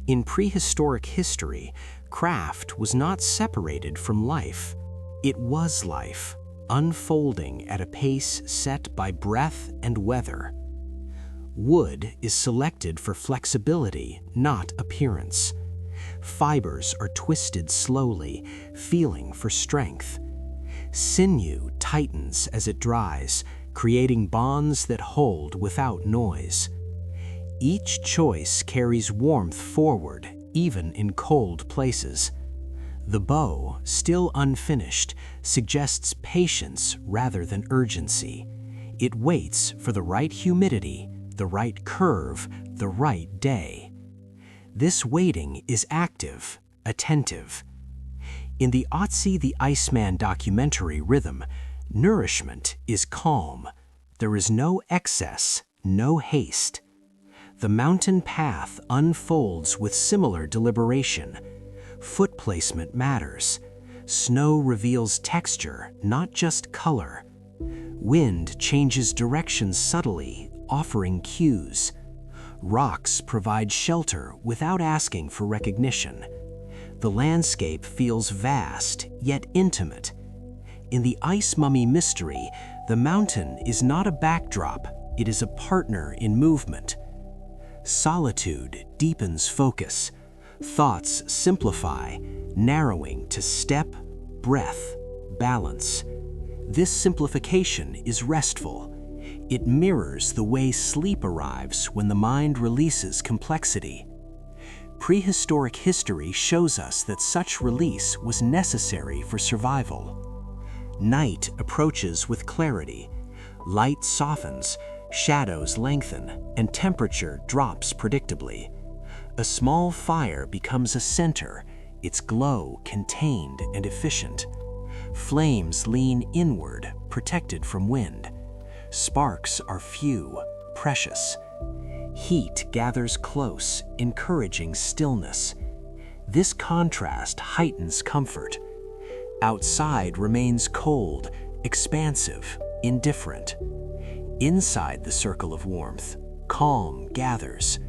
In prehistoric history, craft was not separated from life. It was life, unfolding at a pace set by breath and weather. Wood is selected for flexibility, not appearance. Fibers are twisted slowly, feeling for strength. Sinew tightens as it dries, creating bonds that hold without noise. Each choice carries warmth forward, even in cold places. The bow, still unfinished, suggests patience rather than urgency. It waits for the right humidity, the right curve, the right day. This waiting is active, attentive. In the Ötzi the Iceman documentary rhythm, nourishment is calm. There is no excess, no haste. The mountain path unfolds with similar deliberation. Foot placement matters. Snow reveals texture, not just color. Wind changes direction subtly, offering cues. Rocks provide shelter without asking for recognition. The landscape feels vast, yet intimate. In the ice mummy mystery, the mountain is not a backdrop, it is a partner in movement. Solitude deepens focus. Thoughts simplify, narrowing to step, breath, balance. This simplification is restful. It mirrors the way sleep arrives when the mind releases complexity. Prehistoric history shows us that such release was necessary for survival. Night approaches with clarity. Light softens, shadows lengthen, and temperature drops predictably. A small fire becomes a center, its glow contained and efficient. Flames lean inward, protected from wind. Sparks are few, precious. Heat gathers close, encouraging stillness. This contrast heightens comfort. Outside remains cold, expansive, indifferent. Inside the circle of warmth, calm gathers.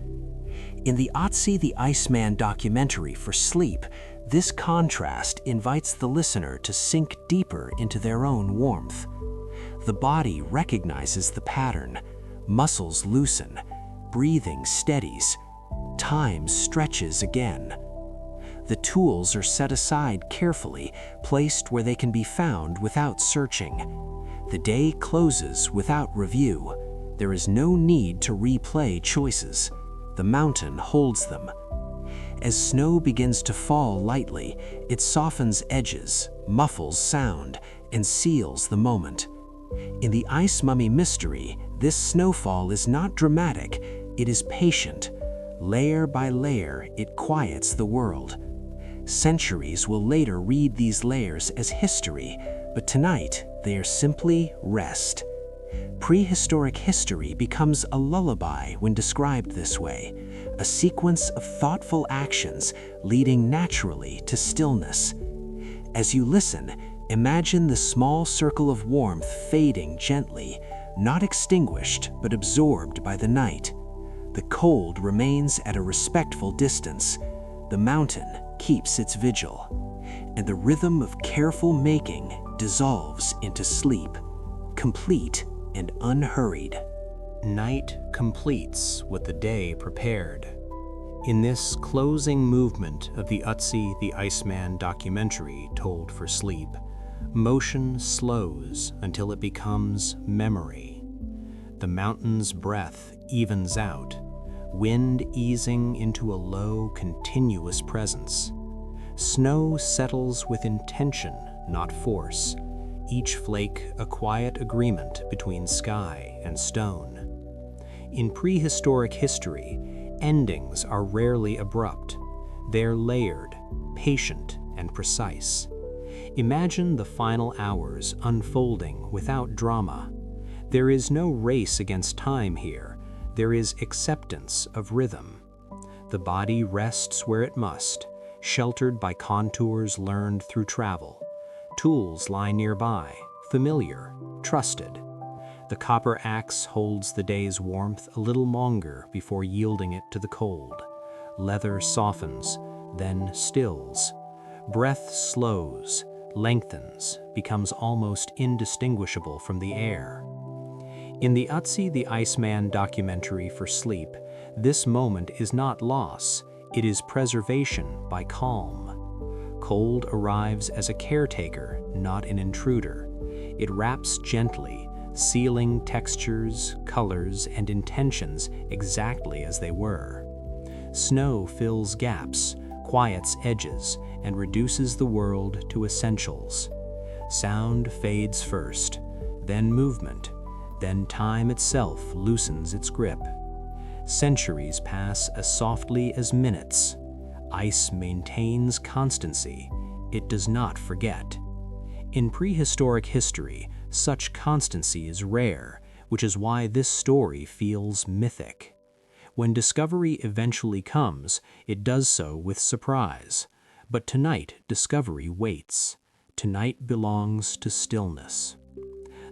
In the Ötzi the Iceman documentary for Sleep, this contrast invites the listener to sink deeper into their own warmth. The body recognizes the pattern, muscles loosen, breathing steadies, time stretches again. The tools are set aside carefully, placed where they can be found without searching. The day closes without review. There is no need to replay choices. The mountain holds them. As snow begins to fall lightly, it softens edges, muffles sound, and seals the moment. In the ice mummy mystery, this snowfall is not dramatic, it is patient. Layer by layer, it quiets the world. Centuries will later read these layers as history, but tonight they are simply rest. Prehistoric history becomes a lullaby when described this way, a sequence of thoughtful actions leading naturally to stillness. As you listen, imagine the small circle of warmth fading gently, not extinguished but absorbed by the night. The cold remains at a respectful distance. The mountain keeps its vigil, and the rhythm of careful making dissolves into sleep, complete and unhurried. Night completes what the day prepared. In this closing movement of the Ötzi the Iceman documentary told for Sleep, motion slows until it becomes memory. The mountain's breath evens out, wind easing into a low, continuous presence. Snow settles with intention, not force, each flake a quiet agreement between sky and stone. In prehistoric history, endings are rarely abrupt. They're layered, patient, and precise. Imagine the final hours unfolding without drama. There is no race against time here. There is acceptance of rhythm. The body rests where it must, sheltered by contours learned through travel. Tools lie nearby, familiar, trusted. The copper axe holds the day's warmth a little longer before yielding it to the cold. Leather softens, then stills. Breath slows, lengthens, becomes almost indistinguishable from the air. In the Ötzi the Iceman documentary for Sleep, this moment is not loss, it is preservation by calm. Cold arrives as a caretaker, not an intruder. It wraps gently, sealing textures, colors, and intentions exactly as they were. Snow fills gaps, quiets edges, and reduces the world to essentials. Sound fades first, then movement, then time itself loosens its grip. Centuries pass as softly as minutes. Ice maintains constancy. It does not forget. In prehistoric history, such constancy is rare, which is why this story feels mythic. When discovery eventually comes, it does so with surprise. But tonight, discovery waits. Tonight belongs to stillness.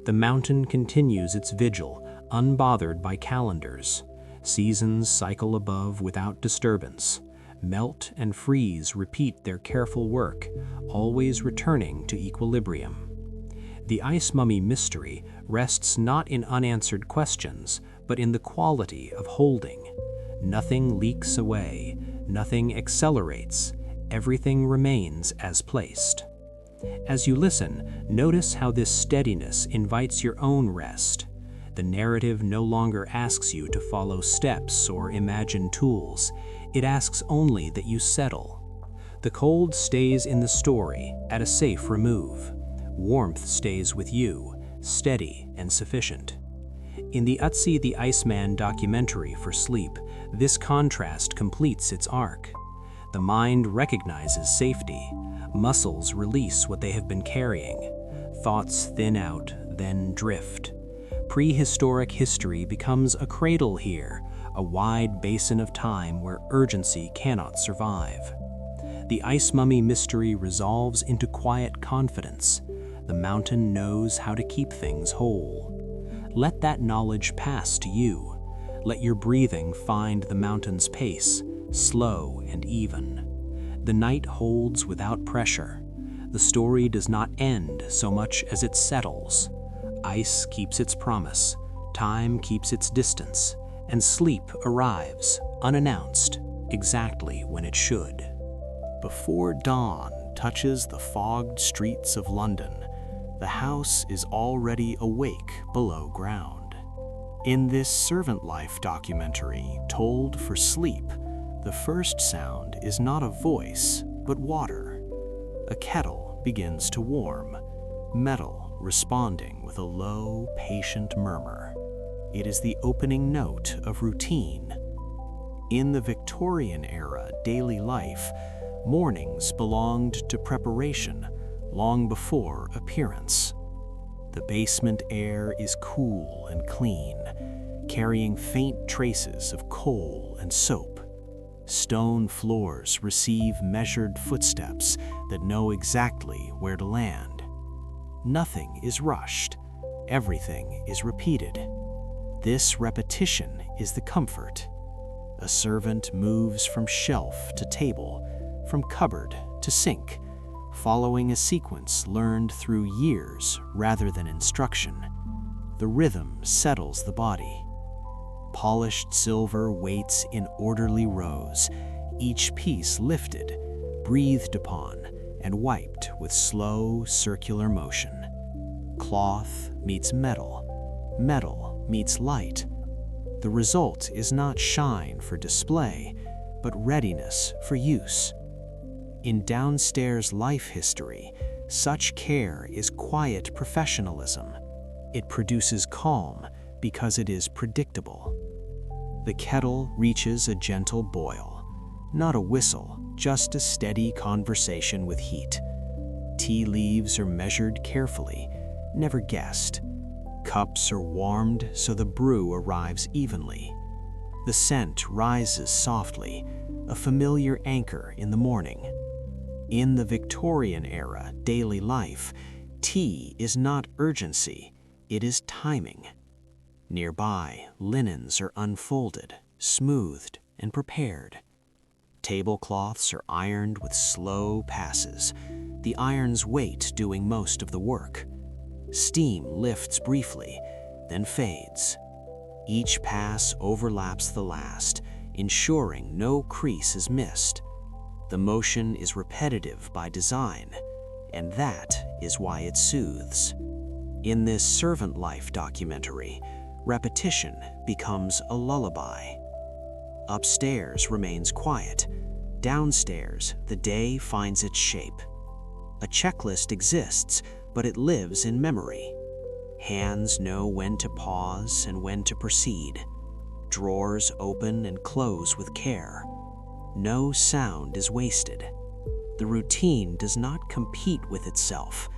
The mountain continues its vigil, unbothered by calendars. Seasons cycle above without disturbance. Melt and freeze repeat their careful work, always returning to equilibrium. The ice mummy mystery rests not in unanswered questions, but in the quality of holding. Nothing leaks away, nothing accelerates, everything remains as placed. As you listen, notice how this steadiness invites your own rest. The narrative no longer asks you to follow steps or imagine tools. It asks only that you settle. The cold stays in the story at a safe remove. Warmth stays with you, steady and sufficient. In the Ötzi the Iceman documentary for sleep, this contrast completes its arc. The mind recognizes safety. Muscles release what they have been carrying. Thoughts thin out, then drift. Prehistoric history becomes a cradle here, a wide basin of time where urgency cannot survive. The ice mummy mystery resolves into quiet confidence. The mountain knows how to keep things whole. Let that knowledge pass to you. Let your breathing find the mountain's pace, slow and even. The night holds without pressure. The story does not end so much as it settles. Ice keeps its promise, time keeps its distance, and sleep arrives, unannounced, exactly when it should. Before dawn touches the fogged streets of London, the house is already awake below ground. In this servant life documentary, told for sleep, the first sound is not a voice, but water. A kettle begins to warm, metal responding with a low, patient murmur. It is the opening note of routine. In the Victorian era daily life, mornings belonged to preparation long before appearance. The basement air is cool and clean, carrying faint traces of coal and soap. Stone floors receive measured footsteps that know exactly where to land. Nothing is rushed. Everything is repeated. This repetition is the comfort. A servant moves from shelf to table, from cupboard to sink, following a sequence learned through years rather than instruction. The rhythm settles the body. Polished silver waits in orderly rows, each piece lifted, breathed upon, and wiped with slow, circular motion. Cloth meets metal, metal meets light. The result is not shine for display, but readiness for use. In downstairs life history, such care is quiet professionalism. It produces calm because it is predictable. The kettle reaches a gentle boil, not a whistle, just a steady conversation with heat. Tea leaves are measured carefully, never guessed. Cups are warmed so the brew arrives evenly. The scent rises softly, a familiar anchor in the morning. In the Victorian era daily life, tea is not urgency, it is timing. Nearby, linens are unfolded, smoothed, and prepared. Tablecloths are ironed with slow passes, the iron's weight doing most of the work. Steam lifts briefly, then fades. Each pass overlaps the last, ensuring no crease is missed. The motion is repetitive by design, and that is why it soothes. In this servant life documentary, repetition becomes a lullaby. Upstairs remains quiet. Downstairs, the day finds its shape. A checklist exists, but it lives in memory. Hands know when to pause and when to proceed. Drawers open and close with care. No sound is wasted. The routine does not compete with itself.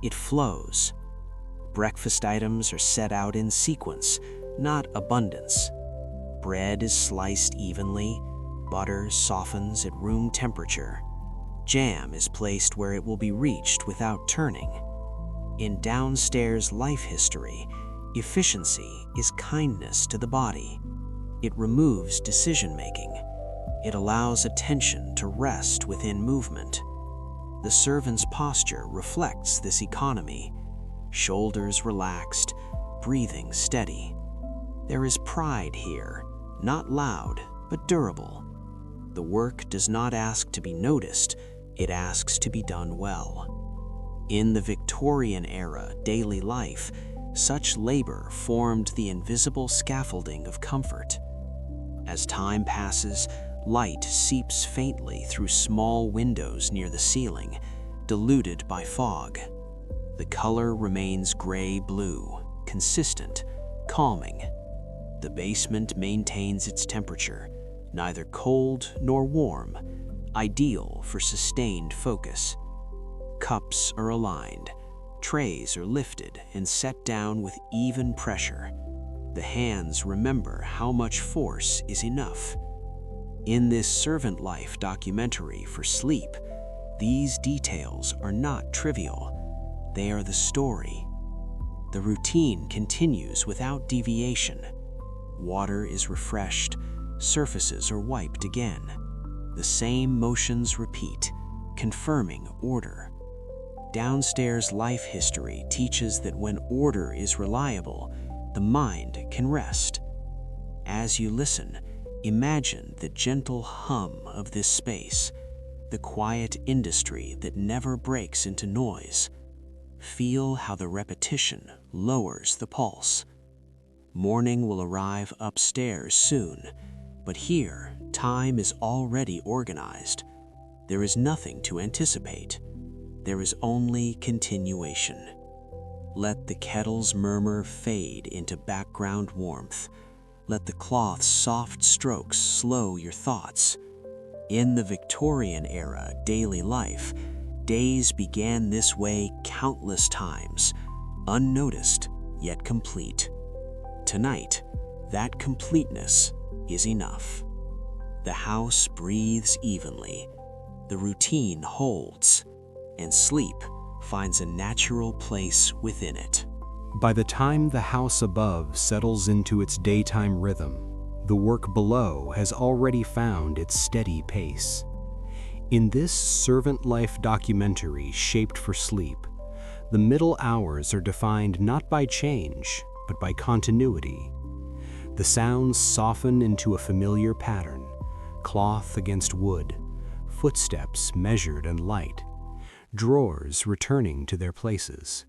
It flows. Breakfast items are set out in sequence, not abundance. Bread is sliced evenly, butter softens at room temperature. Jam is placed where it will be reached without turning. In downstairs life history, efficiency is kindness to the body. It removes decision-making. It allows attention to rest within movement. The servant's posture reflects this economy. Shoulders relaxed, breathing steady. There is pride here, not loud, but durable. The work does not ask to be noticed, it asks to be done well. In the Victorian era daily life, such labor formed the invisible scaffolding of comfort. As time passes, light seeps faintly through small windows near the ceiling, diluted by fog. The color remains gray-blue, consistent, calming. The basement maintains its temperature, neither cold nor warm, ideal for sustained focus. Cups are aligned, trays are lifted and set down with even pressure. The hands remember how much force is enough. In this servant life documentary for sleep, these details are not trivial. They are the story. The routine continues without deviation. Water is refreshed, surfaces are wiped again. The same motions repeat, confirming order. Downstairs life history teaches that when order is reliable, the mind can rest. As you listen, imagine the gentle hum of this space, the quiet industry that never breaks into noise. Feel how the repetition lowers the pulse. Morning will arrive upstairs soon, but here, time is already organized. There is nothing to anticipate. There is only continuation. Let the kettle's murmur fade into background warmth. Let the cloth's soft strokes slow your thoughts. In the Victorian era daily life, days began this way countless times, unnoticed yet complete. Tonight, that completeness is enough. The house breathes evenly, the routine holds, and sleep finds a natural place within it. By the time the house above settles into its daytime rhythm, the work below has already found its steady pace. In this servant life documentary shaped for sleep, the middle hours are defined not by change, but by continuity. The sounds soften into a familiar pattern, cloth against wood, footsteps measured and light, drawers returning to their places.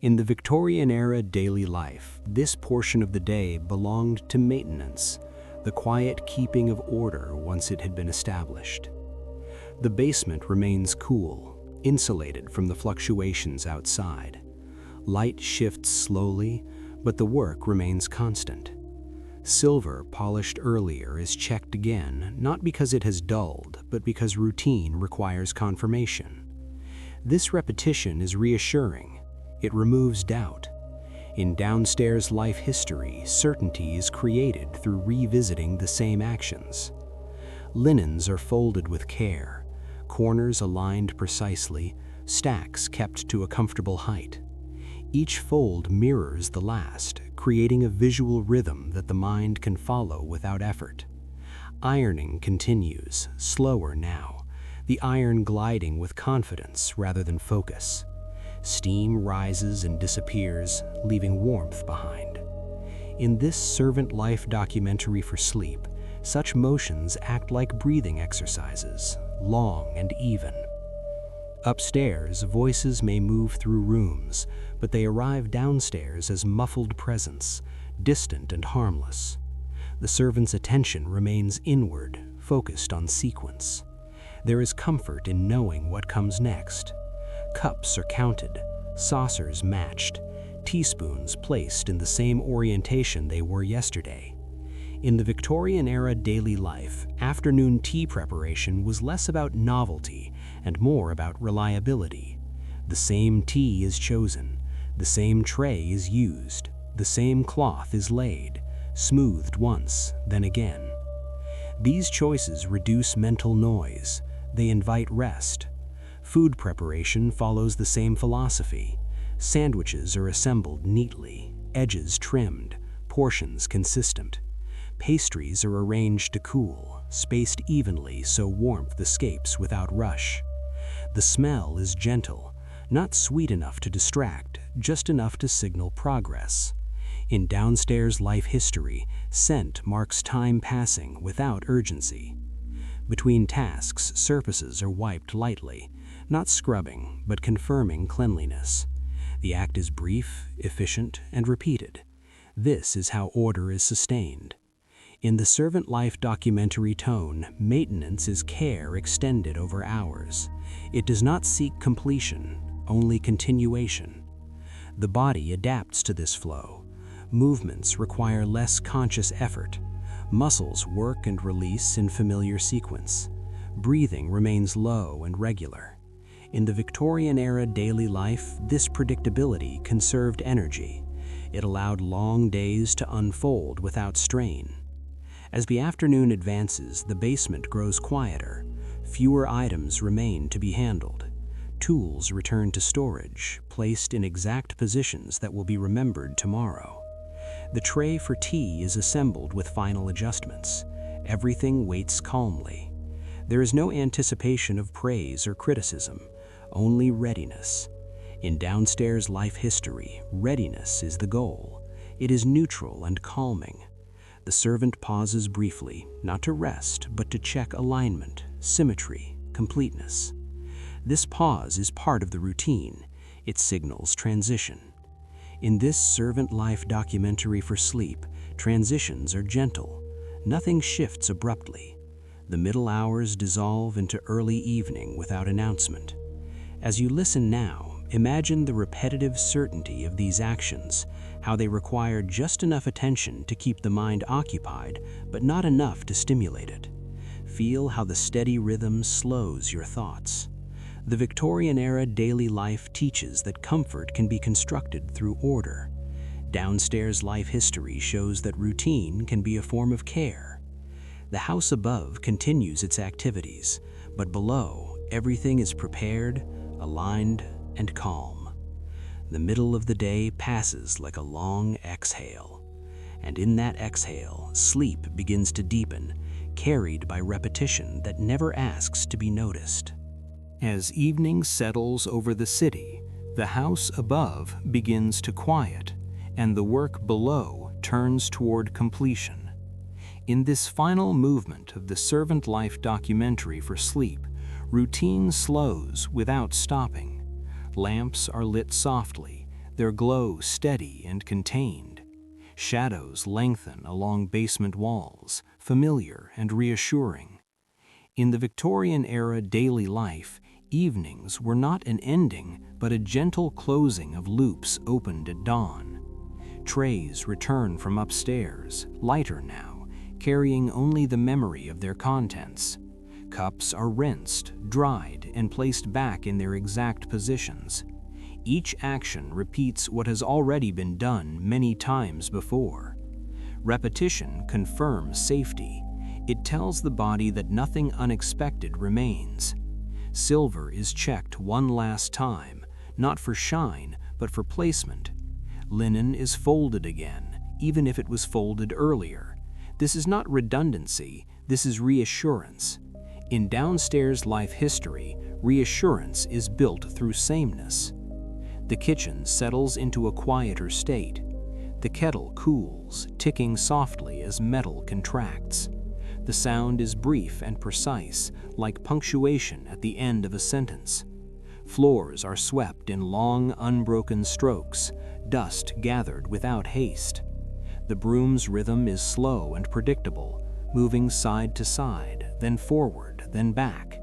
In the Victorian-era daily life, this portion of the day belonged to maintenance, the quiet keeping of order once it had been established. The basement remains cool, insulated from the fluctuations outside. Light shifts slowly, but the work remains constant. Silver polished earlier is checked again, not because it has dulled, but because routine requires confirmation. This repetition is reassuring. It removes doubt. In downstairs life history, certainty is created through revisiting the same actions. Linens are folded with care, corners aligned precisely, stacks kept to a comfortable height. Each fold mirrors the last, creating a visual rhythm that the mind can follow without effort. Ironing continues, slower now, the iron gliding with confidence rather than focus. Steam rises and disappears, leaving warmth behind. In this servant life documentary for sleep, such motions act like breathing exercises, long and even. Upstairs, voices may move through rooms, but they arrive downstairs as muffled presence, distant and harmless. The servant's attention remains inward, focused on sequence. There is comfort in knowing what comes next. Cups are counted, saucers matched, teaspoons placed in the same orientation they were yesterday. In the Victorian-era daily life, afternoon tea preparation was less about novelty and more about reliability. The same tea is chosen, the same tray is used, the same cloth is laid, smoothed once, then again. These choices reduce mental noise. they invite rest. Food preparation follows the same philosophy. Sandwiches are assembled neatly, edges trimmed, portions consistent. Pastries are arranged to cool, spaced evenly so warmth escapes without rush. The smell is gentle, not sweet enough to distract, just enough to signal progress. In downstairs life history, scent marks time passing without urgency. Between tasks, surfaces are wiped lightly, not scrubbing, but confirming cleanliness. The act is brief, efficient, and repeated. This is how order is sustained. In the servant life documentary tone, maintenance is care extended over hours. It does not seek completion, only continuation. The body adapts to this flow. Movements require less conscious effort. Muscles work and release in familiar sequence. Breathing remains low and regular. In the Victorian-era daily life, this predictability conserved energy. It allowed long days to unfold without strain. As the afternoon advances, the basement grows quieter. Fewer items remain to be handled. Tools return to storage, placed in exact positions that will be remembered tomorrow. The tray for tea is assembled with final adjustments. Everything waits calmly. There is no anticipation of praise or criticism, only readiness. In downstairs life history, readiness is the goal. It is neutral and calming. The servant pauses briefly, not to rest, but to check alignment, symmetry, completeness. This pause is part of the routine. It signals transition. In this servant life documentary for sleep, transitions are gentle. Nothing shifts abruptly. The middle hours dissolve into early evening without announcement. As you listen now, imagine the repetitive certainty of these actions, how they require just enough attention to keep the mind occupied, but not enough to stimulate it. Feel how the steady rhythm slows your thoughts. The Victorian-era daily life teaches that comfort can be constructed through order. Downstairs life history shows that routine can be a form of care. The house above continues its activities, but below, everything is prepared, aligned, and calm. The middle of the day passes like a long exhale, and in that exhale, sleep begins to deepen, carried by repetition that never asks to be noticed. As evening settles over the city, the house above begins to quiet, and the work below turns toward completion. In this final movement of the servant life documentary for sleep, routine slows without stopping. Lamps are lit softly, their glow steady and contained. Shadows lengthen along basement walls, familiar and reassuring. In the Victorian-era daily life, evenings were not an ending, but a gentle closing of loops opened at dawn. Trays return from upstairs, lighter now, carrying only the memory of their contents. Cups are rinsed, dried, and placed back in their exact positions. Each action repeats what has already been done many times before. Repetition confirms safety. It tells the body that nothing unexpected remains. Silver is checked one last time, not for shine, but for placement. Linen is folded again, even if it was folded earlier. This is not redundancy, this is reassurance. In downstairs life history, reassurance is built through sameness. The kitchen settles into a quieter state. The kettle cools, ticking softly as metal contracts. The sound is brief and precise, like punctuation at the end of a sentence. Floors are swept in long, unbroken strokes, dust gathered without haste. The broom's rhythm is slow and predictable, moving side to side, then forward, then back.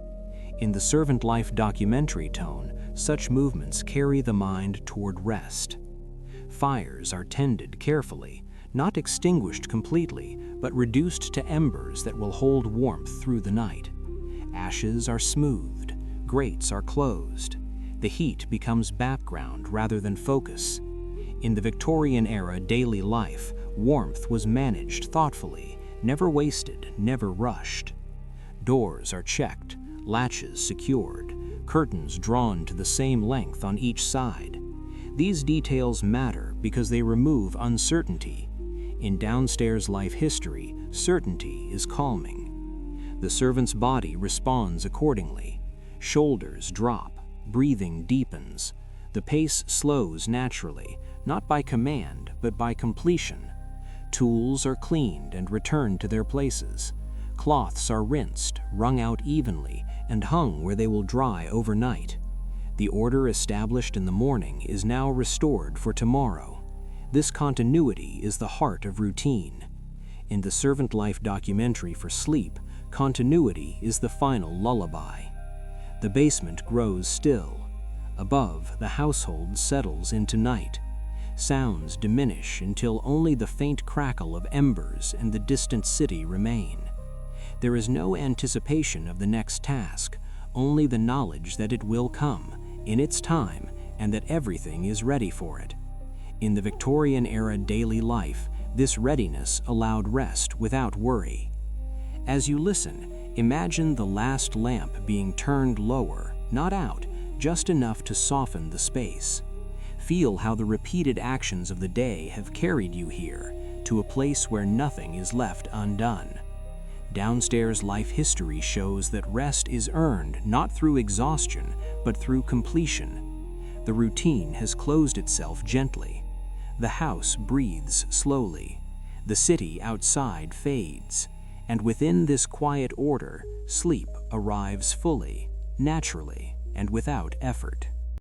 In the servant life documentary tone, such movements carry the mind toward rest. Fires are tended carefully, not extinguished completely, but reduced to embers that will hold warmth through the night. Ashes are smoothed, grates are closed. The heat becomes background rather than focus. In the Victorian-era daily life, warmth was managed thoughtfully, never wasted, never rushed. Doors are checked, latches secured, curtains drawn to the same length on each side. These details matter because they remove uncertainty. In downstairs life history, certainty is calming. The servant's body responds accordingly. Shoulders drop, breathing deepens. The pace slows naturally, not by command, but by completion. Tools are cleaned and returned to their places. Cloths are rinsed, wrung out evenly, and hung where they will dry overnight. The order established in the morning is now restored for tomorrow. This continuity is the heart of routine. In the Servant Life documentary for Sleep, continuity is the final lullaby. The basement grows still. Above, the household settles into night. Sounds diminish until only the faint crackle of embers and the distant city remain. There is no anticipation of the next task, only the knowledge that it will come, in its time, and that everything is ready for it. In the Victorian-era daily life, this readiness allowed rest without worry. As you listen, imagine the last lamp being turned lower, not out, just enough to soften the space. Feel how the repeated actions of the day have carried you here, to a place where nothing is left undone. Downstairs life history shows that rest is earned not through exhaustion, but through completion. The routine has closed itself gently. The house breathes slowly. The city outside fades. And within this quiet order, sleep arrives fully, naturally, and without effort.